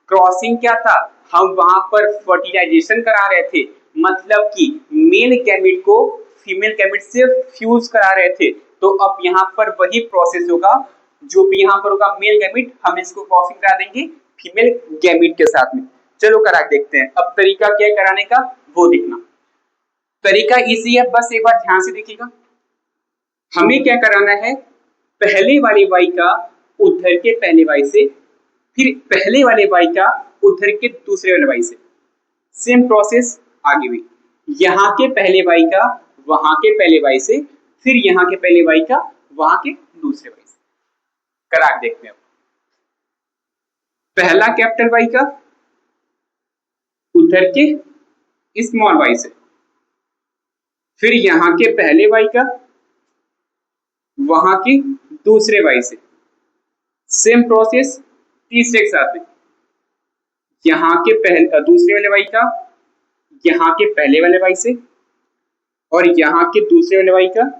क्रॉसिंग क्या था, हम वहां पर फर्टिलाइजेशन करा रहे थे, मतलब कि मेल गैमेट को फीमेल गैमेट से फ्यूज करा रहे थे। तो अब यहाँ पर वही प्रोसेस होगा, जो भी यहाँ पर होगा मेल गैमेट, हम इसको क्रॉसिंग करा देंगे फीमेल गैमेट के साथ में। चलो करा देखते हैं, अब तरीका क्या है कराने का वो देखना। तरीका इजी है, बस एक बार ध्यान से देखिएगा। हमें क्या कराना है, पहले वाले वाई का उधर के पहले वाई से, फिर पहले वाले वाई का उधर के दूसरे वाले वाई से, सेम प्रोसेस आगे भी, यहाँ के पहले वाई का वहां के पहले वाई से, फिर यहाँ के पहले वाई का वहां के दूसरे वाई से। करा देखते हैं। पहला कैपिटल वाई का उधर के स्मॉल वाई से, फिर यहाँ के पहले वाई का वहां के दूसरे वाई से, सेम प्रोसेस तीसरे के साथ में, यहाँ के पहले दूसरे वाले वाई का यहाँ के पहले वाले वाई से, और यहाँ के दूसरे वाले वाई का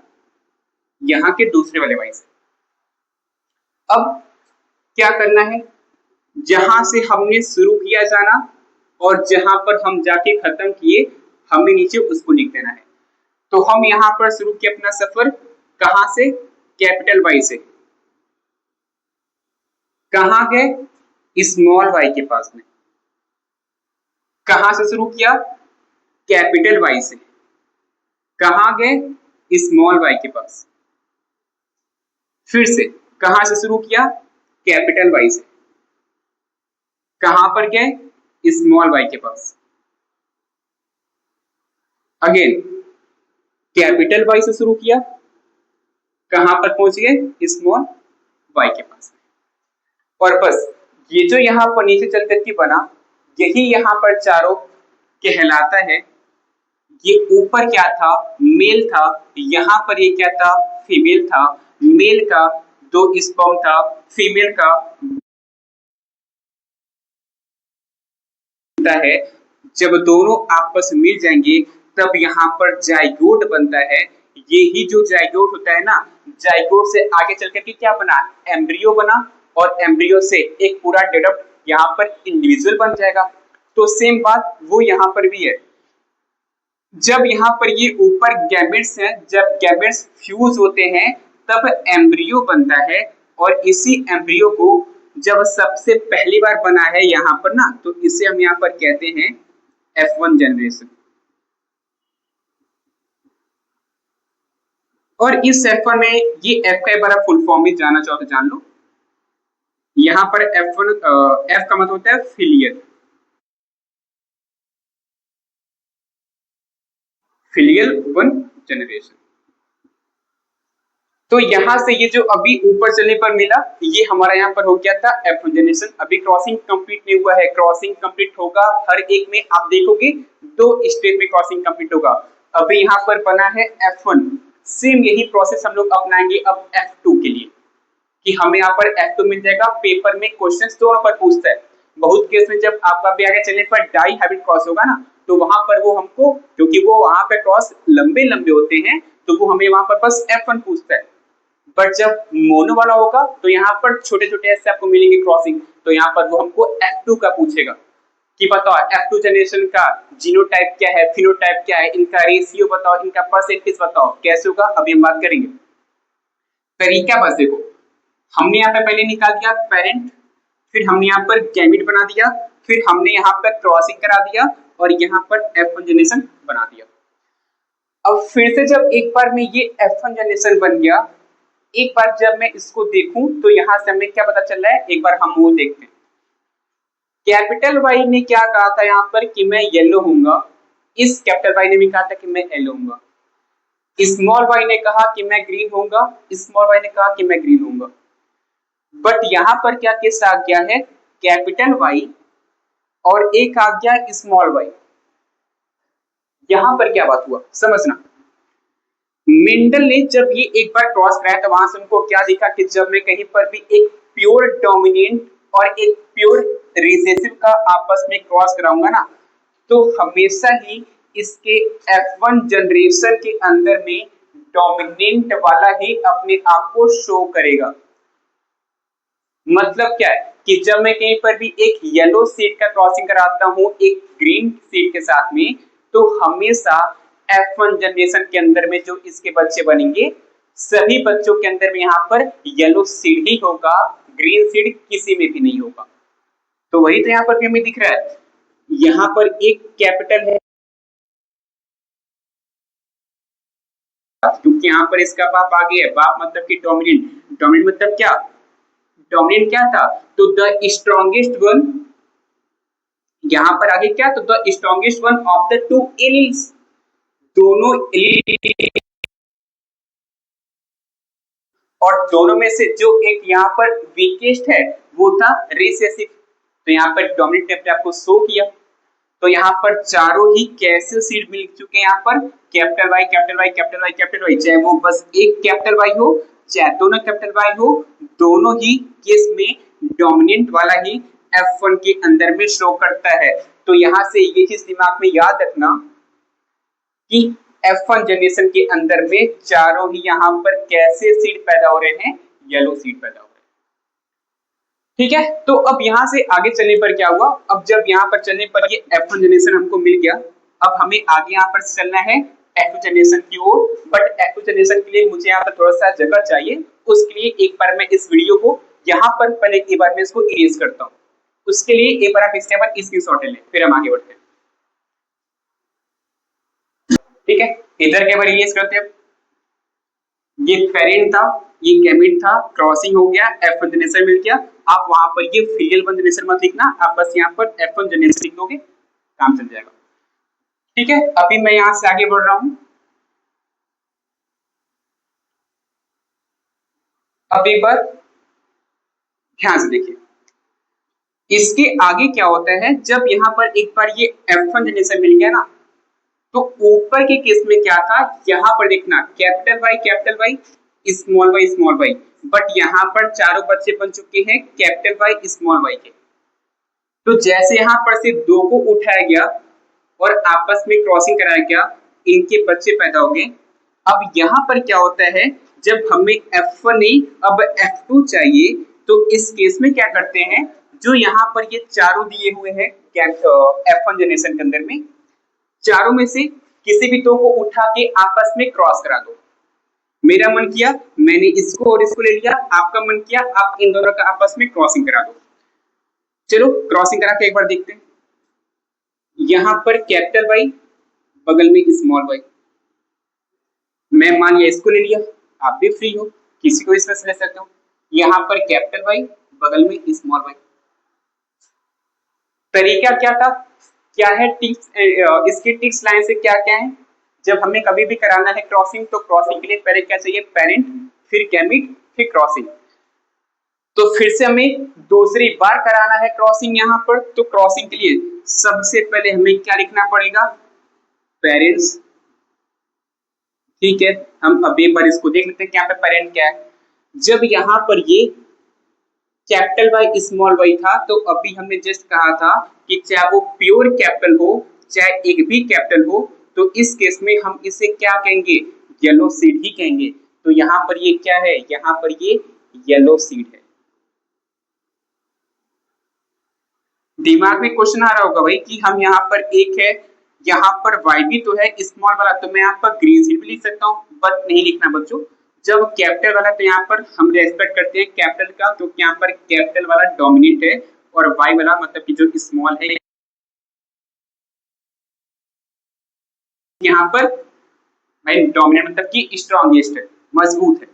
यहाँ के दूसरे वाले वाई से। अब क्या करना है, जहां से हमने शुरू किया जाना और जहां पर हम जाके खत्म किए, हमें नीचे उसको लिख देना है। तो हम यहाँ पर शुरू किए अपना सफर कहां से, कैपिटल वाई से, कहां गए स्मॉल वाई के पास में, कहां से शुरू किया कैपिटल वाई से, कहां गए स्मॉल वाई के पास, फिर से कहां से शुरू किया कैपिटल वाई से, कहां पर गए स्मॉल वाई के पास, अगेन कैपिटल वाई से शुरू किया, कहां पर पहुंच गए स्मॉल वाई के पास। और बस ये जो यहाँ पर नीचे चल करके बना, यही यहाँ पर चारों कहलाता है। ये ऊपर क्या था, मेल था, यहाँ पर ये क्या था, फीमेल था। मेल का दो स्पर्म था, फीमेल का है। जब दोनों आपस में मिल जाएंगे तब यहाँ पर जाइगोट बनता है। ये ही जो जाइगोट होता है ना, जाइगोट से आगे चल करके क्या बना, एम्ब्रियो बना, और एम्ब्रियो से एक पूरा डेवलप यहाँ पर इंडिविजुअल बन जाएगा। तो सेम बात वो यहाँ पर भी है। जब यहाँ पर ये ऊपर गैमेट्स हैं, जब गैमेट्स फ्यूज होते हैं तब एम्ब्रियो बनता है, और इसी एम्ब्रियो को जब सबसे पहली बार बना है यहाँ पर ना, तो इसे हम यहाँ पर कहते हैं F1 जनरेशन। और इस F1 में ये F का एक बार फुल फॉर्म भी जानना चाहो तो जान लो। यहाँ पर F1 F का मतलब होता है फिलियल, फिलियल वन जनरेशन। तो यहां से ये जो अभी ऊपर चलने पर मिला, ये हमारा यहाँ पर हो गया था F1 जनरेशन। अभी क्रॉसिंग कंप्लीट नहीं हुआ है, क्रॉसिंग कंप्लीट होगा हर एक में, आप देखोगे 2 स्टेप में क्रॉसिंग कंप्लीट होगा। अभी यहाँ पर बना है F1, सेम यही प्रोसेस हम लोग अपनाएंगे अब F2 के लिए, कि हमें यहाँ पर F2 मिल जाएगा। पेपर में क्वेश्चंस दोनों पर पूछता है। बहुत केस में जब आपका भी आगे चलने पर डाई हैबिट क्रॉस होगा ना, तो वहां पर वो हमको, क्योंकि वो वहां पे क्रॉस लंबे लंबे होते हैं, तो वो हमें वहां पर बस F1 पूछता है। बट जब मोनो वाला होगा तो यहाँ पर छोटे छोटे ऐसे आपको मिलेंगे क्रॉसिंग, तो यहाँ पर वो हमको F2 का पूछेगा कि बताओ F2 जनरेशन का जीनोटाइप क्या है, फिनोटाइप क्या है, इनका रेशियो बताओ, इनका परसेंटेज बताओ, कैसे होगा अभी हम बात करेंगे। तरीका बस देखो, हमने यहाँ पे पहले निकाल दिया पेरेंट, फिर हमने यहाँ पर गैमेट बना दिया, फिर हमने यहाँ पर क्रॉसिंग करा दिया, और यहाँ पर F1 जनरेशन बना दिया। अब फिर से जब एक बार में ये F1 जनरेशन बन गया, एक बार जब मैं इसको देखूं तो यहां से हमें क्या पता चल रहा है, एक बार हम वो देखते हैं। कैपिटल वाई ने क्या कहा था यहाँ पर कि मैं येलो हूंगा, इस कैपिटल वाई ने भी कहा था कि मैं येलो हूंगा। स्मॉल वाई ने कहा कि मैं ग्रीन होऊंगा, स्मॉल वाई ने कहा कि मैं ग्रीन होऊंगा। बट यहां पर क्या केस आ गया है, कैपिटल वाई और एक आ गया स्मॉल वाई। यहां पर क्या बात हुआ समझना। मेंडल ने जब ये एक बार क्रॉस कराया तो वहां से उनको क्या दिखा कि जब मैं कहीं पर भी एक प्योर डोमिनेंट और एक प्योर रिसेसिव का आपस में क्रॉस कराऊंगा ना, तो हमेशा ही इसके F1 जनरेशन के अंदर में डोमिनेंट वाला ही अपने आप को शो करेगा। मतलब क्या है कि जब मैं कहीं पर भी एक येलो सीड का क्रॉसिंग कराता हूं एक ग्रीन सीड के साथ में, तो हमेशा F1 जनरेशन के अंदर में जो इसके बच्चे बनेंगे, सभी बच्चों के अंदर में यहाँ पर येलो सीड ही होगा, ग्रीन सीड किसी में भी नहीं होगा। तो वही तो यहाँ पर भी हमें दिख रहा है, यहाँ पर एक कैपिटल है क्योंकि यहाँ पर इसका बाप आगे है, बाप मतलब कि डोमिनेंट, डोमिनेंट मतलब क्या, डोमिनेंट क्या था, तो द स्ट्रॉन्गेस्ट वन, यहां पर आगे क्या, तो the strongest one of the two alleles, दोनों एलील और दोनों में से जो एक यहाँ पर वीकेस्ट है वो था रिसेसिव। तो यहाँ पर डोमिनेंट ने अपने आपको शो किया। तो यहाँ पर चारों ही कैसे सीड मिल चुके हैं, यहाँ पर capital Y capital Y capital Y capital Y, चाहे वो बस एक कैपिटल वाई हो चाहे दोनों कैपिटल वाई हो, दोनों ही केस में डोमिनेंट वाला ही F1 के अंदर में शो करता है। तो यहाँ से ये चीज दिमाग में याद रखना कि F1 जनरेशन के अंदर में चारों ही यहाँ पर कैसे सीड पैदा हो रहे हैं, येलो सीड पैदा हो रहे हैं। ठीक है, तो अब यहाँ से आगे चलने पर क्या हुआ, अब जब यहाँ पर चलने पर ये F1 जनरेशन हमको मिल गया, अब हमें आगे यहाँ पर चलना है F2 जनरेशन की ओर। बट F2 जनरेशन के लिए मुझे यहाँ पर थोड़ा सा जगह चाहिए, उसके लिए एक बार मैं इस वीडियो को यहाँ पर पहले एक बार मैं इसको इरेज करता हूँ। उसके लिए एक बार आप इसके बाद स्क्रीनशॉट ले लें, फिर हम आगे बढ़ते हैं। ठीक है, इधर के बार इरेज करते हैं। ये पेरेंट था, ये गैमेट था, क्रॉसिंग हो गया, F1 जनरेशन मिल गया। आप वहां पर ये फीलियल वन जनरेशन मत लिखना, आप बस यहाँ पर F1 जनरेशन लिख दोगे, काम चल जाएगा। ठीक है, अभी मैं यहां से आगे बढ़ रहा हूं। अब एक बार ध्यान से देखिए, इसके आगे क्या होता है, जब यहाँ पर एक बार ये F1 जनरेशन मिल गया ना, तो ऊपर के केस में क्या था, यहाँ पर देखना capital Y small Y, but यहाँ पर चारों बच्चे बन चुके हैं कैपिटल वाई स्मॉल वाई के। तो जैसे यहाँ पर से दो को उठाया गया और आपस में क्रॉसिंग कराया गया, इनके बच्चे पैदा हो गए। अब यहाँ पर क्या होता है, जब हमें F1 नहीं अब F2 चाहिए, तो इस केस में क्या करते हैं, जो यहाँ पर ये चारों दिए हुए हैं F1 जनरेशन के अंदर में, चारों में से किसी भी दो को उठा के आपस में क्रॉस करा दो। मेरा मन किया मैंने इसको और इसको ले लिया, आपका मन किया आप इन दोनों का आपस में क्रॉसिंग करा दो। चलो क्रॉसिंग करा के एक बार देखते हैं। यहां पर कैपिटल वाई, बगल में स्मॉल वाई, मैं मान लिया इसको ले लिया, आप भी फ्री हो, किसी को इसमें से ले सकते हो। यहां पर कैपिटल वाई, बगल में स्मॉल वाई। तरीका क्या था, क्या है टिक्स, इसकी टिक्स लाइन से क्या क्या है। जब हमें कभी भी कराना है क्रॉसिंग, तो क्रॉसिंग के लिए पहले क्या चाहिए, पेरेंट, फिर गैमीट, फिर क्रॉसिंग। तो फिर से हमें दूसरी बार कराना है क्रॉसिंग यहाँ पर, तो क्रॉसिंग के लिए सबसे पहले हमें क्या लिखना पड़ेगा, पेरेंट्स। ठीक है, हम अब एक बार इसको देख लेते हैं कि यहाँ पे पेरेंट क्या है। जब यहाँ पर ये कैपिटल वाई स्मॉल वाई था, तो अभी हमने जस्ट कहा था कि चाहे वो प्योर कैपिटल हो चाहे एक भी कैपिटल हो, तो इस केस में हम इसे क्या कहेंगे, येलो सीड ही कहेंगे। तो यहाँ पर ये क्या है, यहाँ पर ये येलो सीड है। दिमाग में क्वेश्चन आ रहा होगा भाई कि हम यहाँ पर एक है, यहाँ पर वाई भी तो है स्मॉल वाला, तो मैं यहाँ पर ग्रीन सीड भी लिख सकता हूँ, बट नहीं लिखना बच्चों। जब कैपिटल वाला, तो यहाँ पर हम रेस्पेक्ट करते हैं कैपिटल का, तो यहाँ पर कैपिटल वाला डोमिनेंट है, और वाई वाला मतलब कि जो स्मॉल है यहाँ पर भाई डोमिनेंट मतलब कि स्ट्रॉन्गेस्ट है, मजबूत है।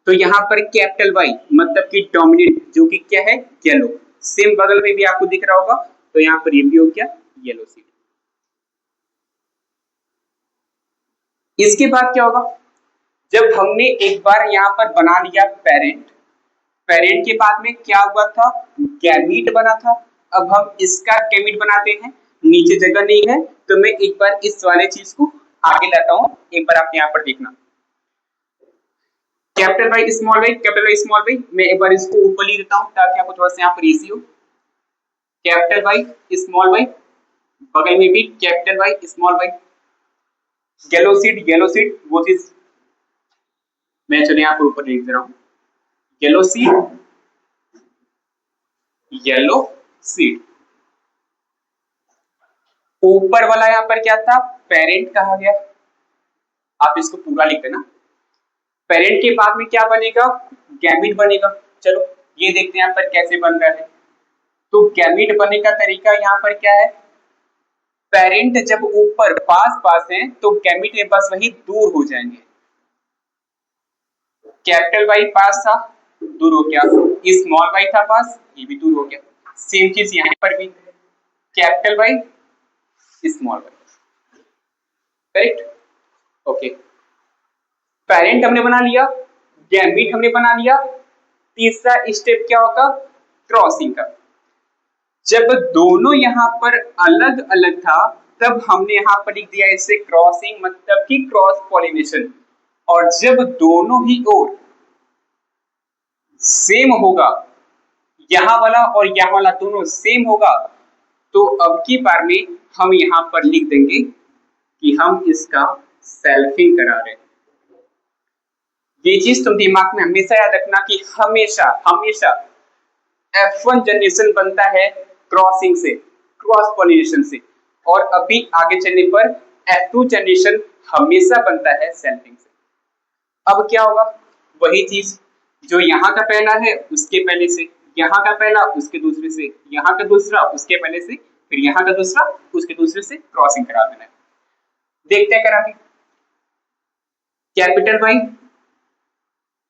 तो यहाँ पर कैपिटल वाई मतलब कि डोमिनेंट, जो कि क्या है, येलो। सेम बगल में भी आपको दिख रहा होगा, तो यहाँ पर ये भी हो गया येलो सीड। इसके बाद क्या होगा, जब हमने एक बार यहाँ पर बना लिया पेरेंट, पेरेंट के बाद में क्या हुआ था, गैमीट बना था। अब हम इसका गैमीट बनाते हैं, नीचे जगह नहीं है, तो मैं एक बार इस वाले चीज को आगे लाता हूं, एक बार आप यहाँ पर देखना। Capital Y small Y, capital Y small Y, मैं एक बार इसको ऊपर ले देता हूं ताकि आपको थोड़ा सा यहाँ पर इजी हो। कैपिटल वाई स्मॉल वाई, बगल में भी capital Y small Y, yellow seed वो चीज मैं चलिए यहाँ पर ऊपर लिख दे रहा हूँ, येलो सीड, येलो सीड। ऊपर वाला यहाँ पर क्या था, पेरेंट कहा गया, आप इसको पूरा लिख देना। पेरेंट के बाद में क्या बनेगा, गैमीट बनेगा। चलो ये देखते हैं यहाँ पर कैसे बन रहा है। तो गैमीट बनने का तरीका यहाँ पर क्या है, पेरेंट जब ऊपर पास पास है तो गैमीट में बस वही दूर हो जाएंगे। कैपिटल वाई पास था, दूर हो गया, स्मॉल वाई था पास, ये भी दूर हो गया। सेम चीज यहाँ पर भी, capital Y small Y, correct, okay. Parent हमने बना लिया, गैमीट हमने बना लिया, तीसरा स्टेप क्या होगा, क्रॉसिंग का। जब दोनों यहाँ पर अलग अलग था, तब हमने यहाँ पर लिख दिया इसे क्रॉसिंग, मतलब कि क्रॉस पॉलिनेशन। और जब दोनों ही ओर सेम होगा, यहाँ वाला और यहाँ वाला दोनों सेम होगा, तो अब की बार में हम यहाँ पर लिख देंगे कि हम इसका सेल्फिंग करा रहे हैं। ये चीज तुम दिमाग में हमेशा याद रखना कि हमेशा हमेशा F1 जनरेशन बनता है क्रॉसिंग से, क्रॉस पॉलिनेशन से, और अभी आगे चलने पर F2 जनरेशन हमेशा बनता है सेल्फिंग से। अब क्या होगा, वही चीज जो यहाँ का पहला है उसके पहले से, यहाँ का पहला उसके दूसरे से, यहाँ का दूसरा उसके पहले से, फिर यहाँ का दूसरा उसके दूसरे से क्रॉसिंग करा देना है। देखते हैं करा के, कैपिटल वाई,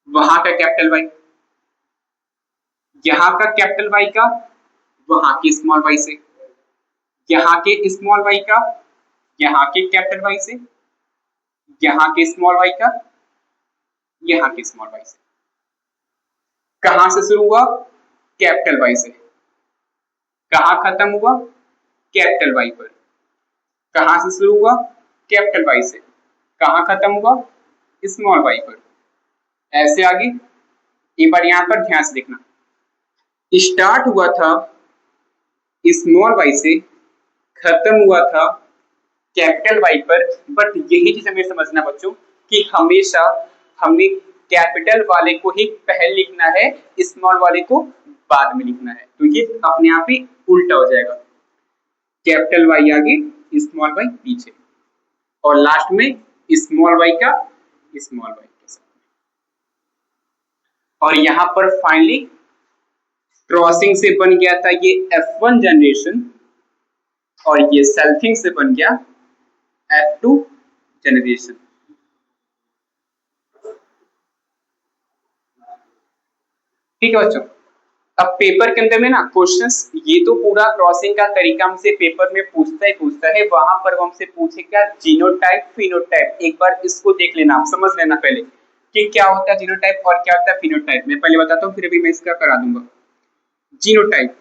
वहां का कैपिटल वाई, यहाँ का कैपिटल वाई का वहां के स्मॉल वाई से, यहाँ के स्मॉल वाई का यहाँ के कैपिटल वाई से, यहाँ के स्मॉल वाई का यहाँ के स्मॉल वाई से। कहां से शुरू हुआ, कैपिटल वाई से, कहां खत्म हुआ, कैपिटल वाई पर। कहां से शुरू हुआ, कैपिटल वाई से, कहां खत्म हुआ, स्मॉल वाई पर। ऐसे आगे, एक बार यहां पर ध्यान से देखना, स्टार्ट हुआ था स्मॉल वाई से, खत्म हुआ था कैपिटल वाई पर। बट यही चीज हमें समझना बच्चों कि हमेशा हमें कैपिटल वाले को ही पहले लिखना है, स्मॉल वाले को बाद में लिखना है। तो ये अपने आप ही उल्टा हो जाएगा, कैपिटल वाई आगे स्मॉल वाई पीछे, और लास्ट में स्मॉल वाई का स्मॉल वाई के साथ। और यहां पर फाइनली क्रॉसिंग से बन गया था ये F1 जनरेशन, और ये सेल्फिंग से बन गया F2 जनरेशन। ठीक है बच्चों, अब पेपर के अंदर में ना क्वेश्चंस, ये तो पूरा क्रॉसिंग का तरीका हमसे पेपर में पूछता है, वहां पर वो हमसे पूछेगा जीनोटाइप फिनोटाइप। एक बार इसको देख लेना, आप समझ लेना पहले कि क्या होता है जीनोटाइप और क्या होता है फिनोटाइप। मैं पहले बताता हूँ, फिर अभी मैं इसका करा दूंगा। जीनोटाइप,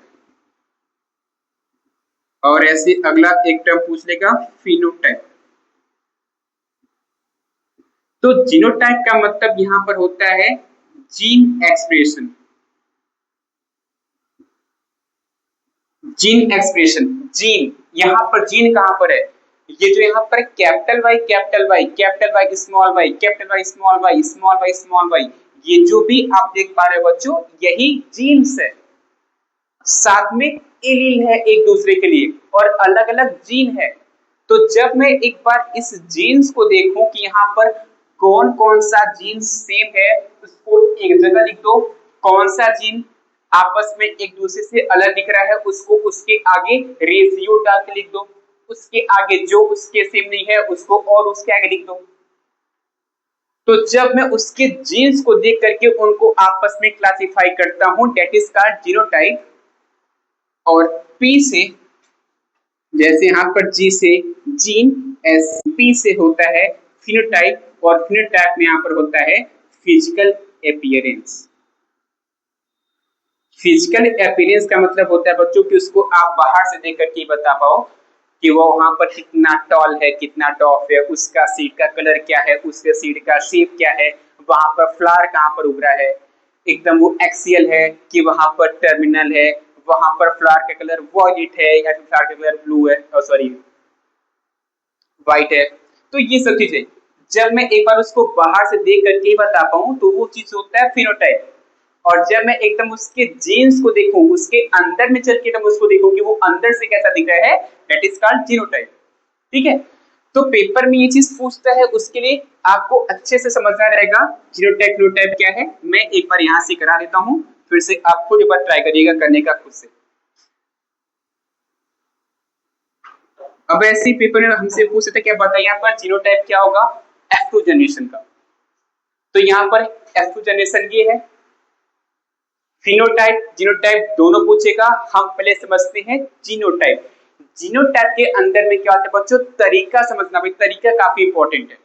और ऐसे अगला एक टर्म पूछ लेगा फिनोटाइप। तो जीनोटाइप का मतलब यहां पर होता है gene expression. Gene expression, gene, यहाँ पर जीन कहां पर है, ये जो यहाँ पर capital Y capital Y capital Y small Y capital Y small Y small Y small Y, ये जो भी आप देख पा रहे हो बच्चों, यही जीन्स है। साथ में एलील है एक दूसरे के लिए, और अलग अलग जीन है। तो जब मैं एक बार इस जीन्स को देखूं कि यहाँ पर कौन कौन सा जीन सेम है, उसको एक जगह लिख दो। कौन सा जीन आपस में एक दूसरे से अलग दिख रहा है, उसको उसके आगे रेशियो डाल के लिख दो। उसके आगे जो उसके सेम नहीं है, उसको और उसके आगे लिख दो। तो जब मैं उसके जीन्स को देख करके उनको आपस में क्लासिफाई करता हूं, डेट इज कॉल्ड जीनोटाइप। और पी से, जैसे यहाँ पर जी से जीन, एस पी से होता है फिनोटाइप, और फिनोटाइप में यहाँ पर होता है फिजिकल अपीयरेंस। फिजिकल अपीयरेंस का मतलब होता है बच्चों कि उसको आप बाहर से देख करके बता पाओ कि वो वहां पर कितना टॉल है, कितना टॉप है, उसका सीड का कलर क्या है, उसके सीड का शेप क्या है, वहां पर फ्लावर कहाँ पर उग रहा है, एकदम वो एक्सियल है कि वहां पर टर्मिनल है, वहां पर फ्लावर का कलर वॉयलेट है या फिर फ्लावर का कलर ब्लू है, सॉरी व्हाइट है। तो ये सब चीजें जब मैं एक बार उसको बाहर से देख करके बता पाऊं, तो वो चीज होता है फिनोटाइप। और जब मैं एकदम उसके जीन्स को देखूं, उसके अंदर में चल के एकदम उसको देखूं कि वो अंदर से कैसा दिख रहा है, दैट इज कॉल्ड जीनोटाइप। ठीक है, तो पेपर में ये चीज पूछता है, उसके लिए आपको अच्छे से समझना रहेगा जीनोटाइप फिनोटाइप क्या है। मैं एक बार यहाँ से करा देता हूँ, फिर से आप खुद एक बार ट्राई करिएगा करने का खुद से। अब ऐसे पेपर में हमसे पूछते थे क्या बताइए यहाँ पर जीनोटाइप क्या होगा, F2 जनरेशन का। तो यहाँ पर F2 जनरेशन ये है। फिनोटाइप जीनोटाइप दोनों पूछेगा, हम पहले समझते हैं जीनोटाइप। जीनोटाइप के अंदर में क्या होता है बच्चों, तरीका समझना, भाई तरीका काफी इंपॉर्टेंट है।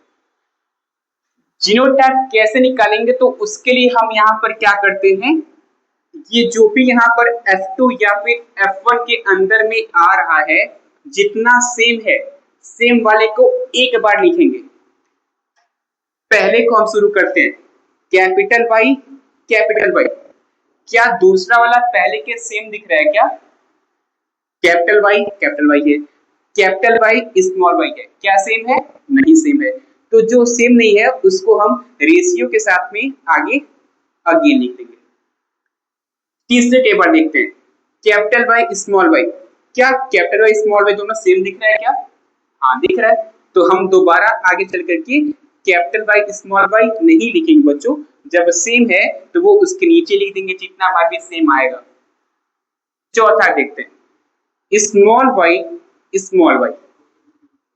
जीनोटाइप कैसे निकालेंगे, तो उसके लिए हम यहाँ पर क्या करते हैं, ये जो भी यहाँ पर F2 या फिर F1 के अंदर में आ रहा है, जितना सेम है, सेम वाले को एक बार लिखेंगे। पहले को हम शुरू करते हैं कैपिटल वाई कैपिटल वाई। क्या दूसरा वाला पहले के सेम दिख रहा है क्या, कैपिटल वाई है, कैपिटल वाई स्मॉल वाई है, क्या सेम है, नहीं सेम है। तो जो सेम नहीं है उसको हम रेशियो के साथ में आगे अगेन लिख देंगे। तीसरे टेबल देखते हैं कैपिटल वाई स्मॉल वाई। क्या कैपिटल वाई स्मॉल वाई दोनों सेम दिख रहा है क्या, हाँ दिख रहा है। तो हम दोबारा आगे चल करके कैपिटल वाई स्मॉल वाई नहीं लिखेंगे बच्चों, जब सेम है तो वो उसके नीचे लिख देंगे जितना बार भी सेम आएगा। चौथा देखते हैं स्मॉल वाई,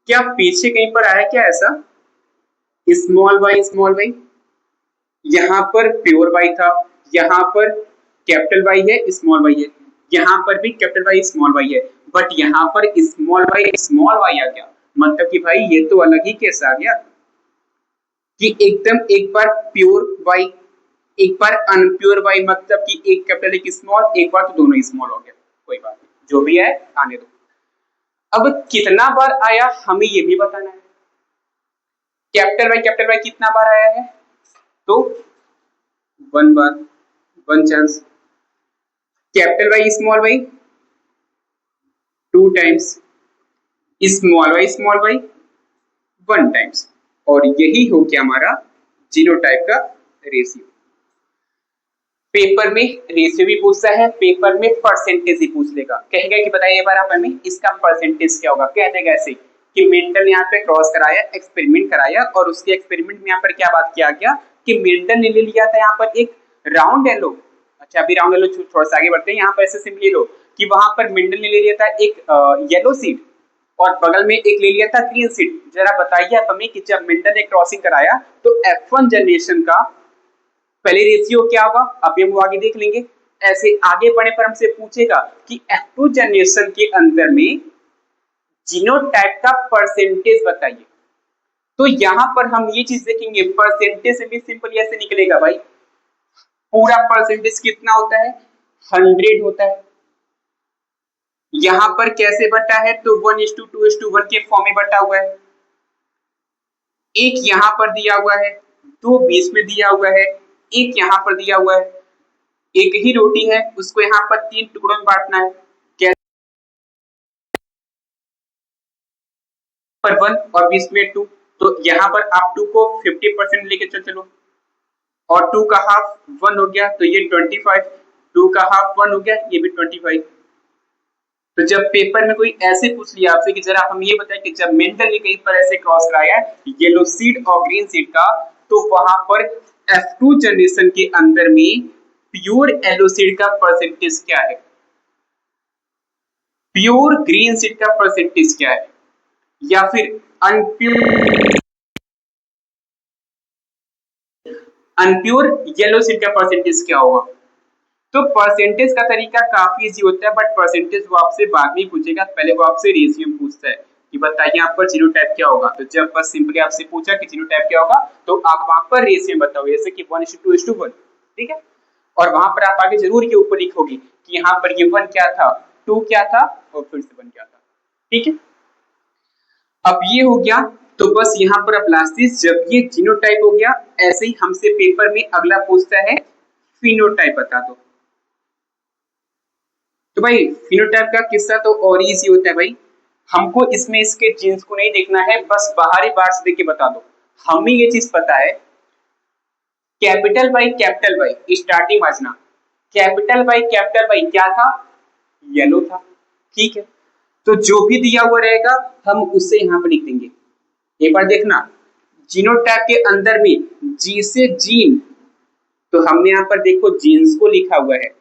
क्या पीछे कहीं पर आया क्या ऐसा, स्मॉल वाई, यहां पर प्योर वाई था, यहां पर कैपिटल वाई है स्मॉल वाई है, यहां पर भी कैपिटल वाई स्मॉल वाई है, बट यहां पर स्मॉल वाई आ गया। मतलब कि भाई ये तो अलग ही केस आ गया कि एकदम एक बार प्योर वाई, एक बार अनप्योर वाई, मतलब कि एक कैपिटल एक स्मॉल, एक बार तो दोनों ही स्मॉल हो गया। कोई बात नहीं, जो भी है आने दो। अब कितना बार आया हमें ये भी बताना है। कैपिटल वाई कितना बार आया है, तो 1 बार, 1 chance. Capital Y 2 times, small Y 1 times. और यही हो गया हमारा जीनोटाइप का रेशियो। पेपर में रेशियो भी पूछता है, पेपर में परसेंटेज भी पूछ लेगा, कहेगा कि बताइए बार आप हमें इसका परसेंटेज क्या होगा। कह देगा ऐसे कि मेंटल यहाँ पे क्रॉस कराया, एक्सपेरिमेंट कराया, और उसके एक्सपेरिमेंट में यहाँ पर क्या बात किया गया कि मेंटल ने ले लिया था यहाँ पर एक राउंड येलो, अच्छा अभी राउंड येलो थोड़ा सा आगे बढ़ते हैं। यहाँ पर ऐसे सिंपली लो कि वहां पर मेंडल ने ले लिया था एक येलो सीड और बगल में एक ले लिया था ग्रीन सीड। जरा बताइए आप हमें कि जब मेंडल ने क्रॉसिंग कराया तो F1 जनरेशन का पहले रेशियो क्या होगा, अभी हम वो आगे देख लेंगे। ऐसे आगे बढ़ने पर हमसे पूछेगा कि F2 जनरेशन के अंदर में जीनोटाइप का परसेंटेज बताइए। तो यहां पर हम ये चीज देखेंगे, परसेंटेज से भी सिंपल ऐसे निकलेगा भाई, पूरा परसेंटेज कितना होता है, 100 होता है। यहां पर कैसे बटा है, तो 1:2:1 के फॉर्म में बटा हुआ है। एक यहां पर दिया हुआ है, दो बीच में दिया हुआ है, एक यहां पर दिया हुआ है। एक ही रोटी है, उसको यहाँ पर 3 टुकड़ों में बांटना है, पर 1 और बीच में 2। तो यहाँ पर आप 2 को 50% लेके चलो और 2 का हाफ 1 हो गया, तो ये 25। 2 का हाफ 1 हो गया, ये भी 25। तो जब पेपर में कोई ऐसे पूछ लिया आपसे कि जरा आप हम ये बताएं कि जब मेंडल ने कहीं पर ऐसे क्रॉस कराया येलो सीड और ग्रीन सीड का, तो वहां पर F2 जनरेशन के अंदर में प्योर येलो सीड का परसेंटेज क्या है, प्योर ग्रीन सीड का परसेंटेज क्या है, या फिर अनप्योर येलो सीड का परसेंटेज क्या होगा। तो परसेंटेज का तरीका काफी इजी होता है, बट परसेंटेज वो आपसे बाद में पूछेगा, पहले वो आपसे रेशियो पूछता है कि बताइए यहाँ पर जीनोटाइप क्या होगा। तो जब बस सिंपली आपसे पूछा कि जीनोटाइप क्या होगा, तो आप वहां पर रेशियो बताओ, जैसे कि 1:2:1, ठीक है। और वहां पर आप आगे जरूर के ऊपर लिखोगे कि यहाँ पर ये 1 क्या था, 2 क्या था और फिर से 1 क्या था, ठीक है। अब ये हो गया, तो बस यहाँ पर अब लास्ट चीज, जब ये जीनोटाइप हो गया, ऐसे ही हमसे पेपर में अगला पूछता है फिनोटाइप बता दो। तो भाई फिनोटाइप का किस्सा तो और इजी होता है भाई, हमको इसमें इसके जीन्स को नहीं देखना है, बस बाहरी बार से देख के बता दो। हमें ये चीज पता है, कैपिटल वाई स्टार्टिंग वाजना, कैपिटल वाई क्या था, येलो था, ठीक है। तो जो भी दिया हुआ रहेगा हम उससे यहाँ पर लिख देंगे। एक बार देखना, जीनोटाइप के अंदर में जी से जीन, तो हमने यहाँ पर देखो जीन्स को लिखा हुआ है।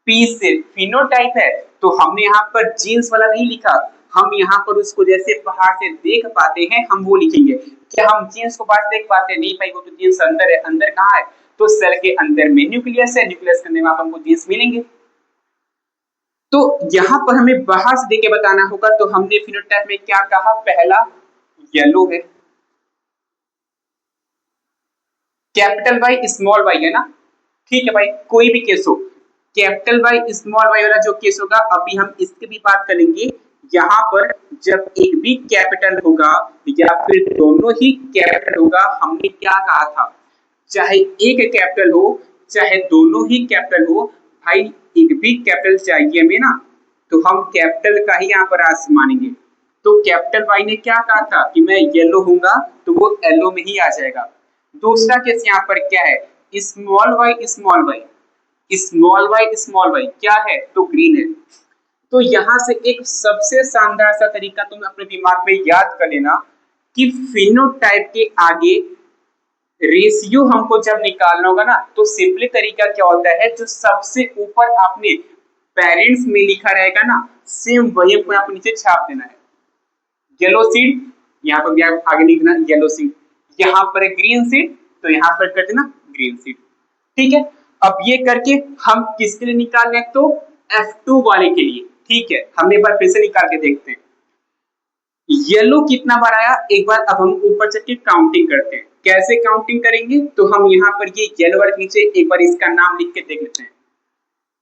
पी से फिनोटाइप है, तो हमने यहाँ पर जीन्स वाला नहीं लिखा, हम यहाँ पर उसको जैसे बाहर से देख पाते हैं हम वो लिखेंगे। क्या हम जीन्स को बाहर से देख पाते हैं, नहीं भाई, वो तो जीन्स अंदर है। अंदर कहाँ है, तो सेल के अंदर में न्यूक्लियस है, न्यूक्लियस के अंदर हमको जीन्स मिलेंगे। तो यहाँ पर हमें बाहर से देख के बताना होगा, तो हमने फिनोटाइप में क्या कहा, पहला येलो है, कैपिटल वाई स्मॉल वाई है ना, ठीक है भाई, कोई भी केस हो, कैपिटल वाई स्मॉल वाई वाला जो केस होगा, अभी हम इसकी भी बात करेंगे। यहाँ पर जब एक भी कैपिटल होगा या फिर दोनों ही कैपिटल होगा, हमने क्या कहा था, चाहे एक कैपिटल हो चाहे दोनों ही कैपिटल हो, भाई एक भी कैपिटल चाहिए हमें ना, तो हम कैपिटल का ही यहाँ पर आज मानेंगे। तो कैपिटल वाई ने क्या कहा था कि मैं येलो हूंगा, तो वो येलो में ही आ जाएगा। दूसरा केस यहाँ पर क्या है, small Y small Y, small Y क्या है, तो ग्रीन है। तो यहां से एक सबसे शानदार सा तरीका तुम अपने दिमाग में याद कर लेना कि फिनोटाइप के आगे रेशियो हमको जब निकालना होगा ना, तो सिंपली तरीका क्या होता है, जो सबसे ऊपर आपने पेरेंट्स में लिखा रहेगा ना, सेम वही आपको यहाँ पर नीचे छाप देना है। येलो सीड, यहाँ पर भी आप आगे लिखना येलो सीड, यहाँ पर है ग्रीन सीड, तो यहाँ पर कर देना ग्रीन सीड, ठीक है। अब ये करके हम किसके लिए निकाल रहे हैं, तो F2 वाले के लिए, ठीक है। हम एक बार फिर से निकाल के देखते हैं, येलो कितना बार आया, एक बार अब हम ऊपर चल के काउंटिंग करते हैं। कैसे काउंटिंग करेंगे, तो हम यहाँ पर ये येलो वाले नीचे एक बार इसका नाम लिख के देख लेते हैं।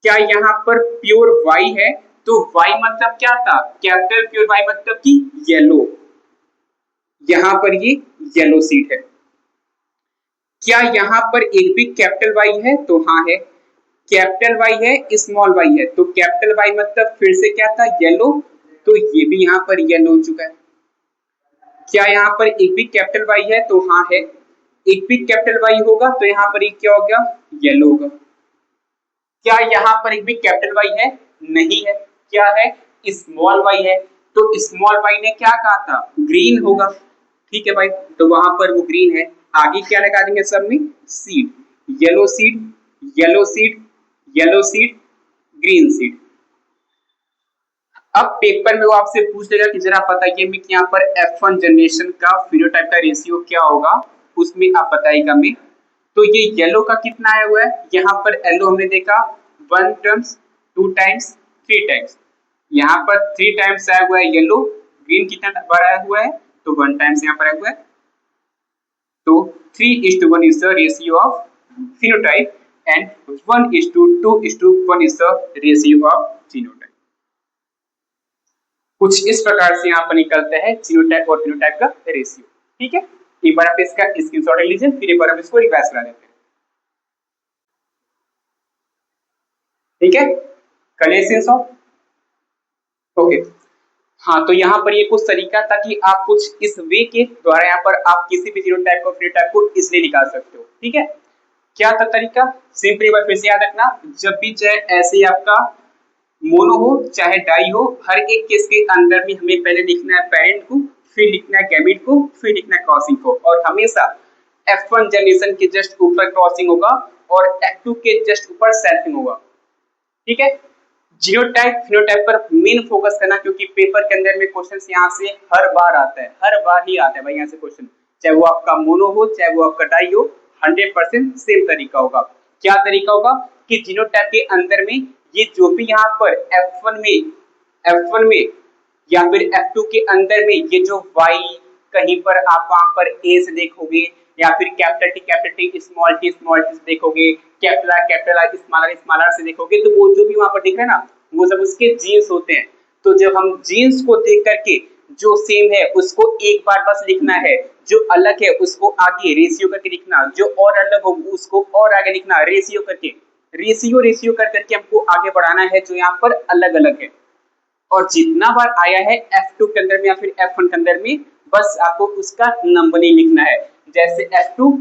क्या यहाँ पर प्योर वाई है, तो वाई मतलब क्या था, कैपिटल प्योर वाई मतलब कि येलो, यहां पर ये येलो सीड है। क्या यहाँ पर एक भी कैपिटल वाई है, तो हाँ है, कैपिटल वाई है स्मॉल वाई है, तो कैपिटल वाई मतलब फिर से क्या था, येलो, तो ये भी यहाँ पर येलो हो चुका है। क्या यहाँ पर एक भी कैपिटल वाई है, तो हाँ है, एक भी कैपिटल वाई होगा तो यहाँ पर क्या हो गया, येलो होगा। क्या यहाँ पर एक भी कैपिटल वाई है, नहीं है, क्या है, स्मॉल वाई है, तो स्मॉल वाई ने क्या कहा था, ग्रीन होगा, ठीक है भाई, तो वहां पर वो ग्रीन है। आगे क्या लगा देंगे सब में, seed, yellow seed, yellow seed, green seed. अब पेपर में वो आपसे पूछ लेगा कि जरा बताइए मैं कि यहाँ पर F1 जनरेशन का फिनोटाइप का रेशियो क्या होगा, उसमें आप बताइएगा मैं। तो ये येलो का कितना आया हुआ है, यहाँ पर येलो हमने देखा 1 टाइम्स, 2 टाइम्स, 3 टाइम्स। यहाँ पर 3 टाइम्स आया हुआ है येलो। ग्रीन कितना बार आया हुआ है, तो 1 टाइम्स यहाँ पर आया हुआ है। तो 3:1 is the ratio of phenotype and 1:2:1 is the ratio of genotype। कुछ इस प्रकार से यहाँ पर निकलता है जीनोटाइप और फिनोटाइप का रेशियो। ठीक है, एक बार आप इसका स्क्रीनशॉट ले लीजिए, फिर एक बार हम इसको रिवाइज करा देते हैं। ठीक है, कर लिए स्क्रीनशॉट। ओके, हाँ तो यहाँ पर ये कुछ तरीका था कि आप कुछ इस वे के द्वारा यहाँ पर आप किसी भी जीनोटाइप को फिनोटाइप को इसलिए निकाल सकते हो। ठीक है, क्या था तरीका, सिंपली बार फिर से याद रखना, जब भी चाहे ऐसे आपका मोनो हो चाहे डाई हो, हर एक केस के अंदर में हमें पहले लिखना है पेरेंट को, फिर लिखना है गैमेट को, फिर लिखना है क्रॉसिंग को, और हमेशा F1 जनरेशन के जस्ट ऊपर क्रॉसिंग होगा और F2 के जस्ट ऊपर सेल्फिंग होगा। ठीक है, जीनोटाइप फिनोटाइप पर मेन फोकस करना, क्योंकि पेपर के अंदर में क्वेश्चन यहाँ से हर बार आता है, हर बार ही आता है भाई यहाँ से क्वेश्चन, चाहे वो आपका मोनो हो चाहे वो आपका डाई हो, 100% सेम तरीका होगा। क्या तरीका होगा कि जीनोटाइप के अंदर में ये जो भी यहाँ पर F1 में या फिर F2 के अंदर में ये जो Y कहीं पर आप वहां पर A से देखोगे, या फिर कैपिटल टी स्मॉल टी से देखोगे, कैपिटल आर स्मॉल आर से देखोगे, तो वो जो भी वहां पर दिख रहा है ना, वो सब उसके जीन्स होते हैं। तो जब हम जीन्स को देख करके जो सेम है उसको एक बार बस लिखना है, जो अलग है उसको आगे रेशियो करके लिखना, जो और अलग हो उसको और आगे लिखना, रेशियो करके, रेशियो कर करके हमको आगे बढ़ाना है जो यहाँ पर अलग अलग है। और जितना बार आया है F2 के अंदर में या फिर F1 के अंदर में, बस आपको उसका नंबर ही लिखना है। जैसे F2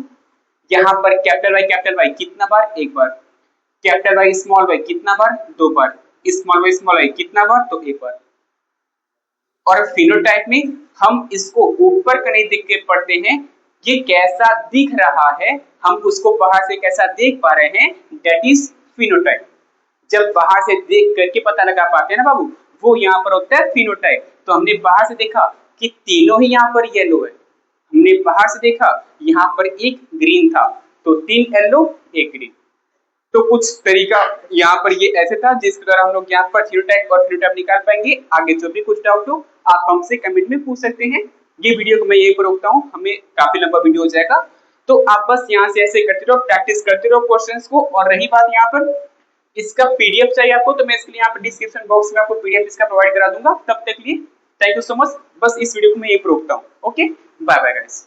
यहाँ पर कैपिटल Y कितना बार, एक बार, कैपिटल Y स्मॉल y कितना बार, दो बार, स्मॉल y कितना बार, तो एक बार। और फिनोटाइप में हम इसको ऊपर का नहीं देख के पढ़ते हैं, ये कैसा दिख रहा है हम उसको बाहर से कैसा देख पा रहे हैं, दैट इज फिनोटाइप। जब बाहर से देख करके पता लगा पाते हैं ना बाबू, वो यहाँ पर होता है फिनोटाइप। तो हमने बाहर से देखा कि तीनों ही यहाँ पर येलो है, हमने बाहर से देखा यहाँ पर एक ग्रीन था, तो 3 येलो 1 ग्रीन। तो कुछ तरीका यहाँ पर ये ऐसे था जिसके द्वारा हम लोग यहाँ पर फिनोटाइप और फिनोटाइप निकाल पाएंगे। आगे जो भी कुछ डाउट हो आप हमसे कमेंट में पूछ सकते हैं। ये वीडियो को मैं यहीं पर रोकता हूँ, हमें काफी लंबा वीडियो हो जाएगा। तो आप बस यहाँ से ऐसे करते रहो, प्रैक्टिस करते रहो क्वेश्चंस को। और रही बात यहाँ पर इसका पीडीएफ चाहिए आपको, तो मैं इसके लिए यहाँ पर डिस्क्रिप्शन बॉक्स में आपको पीडीएफ इसका प्रोवाइड करा दूंगा। तब तक के लिए थैंक यू सो मच। बस इस वीडियो को मैं यहीं पर रोकता हूँ। Okay, bye bye guys.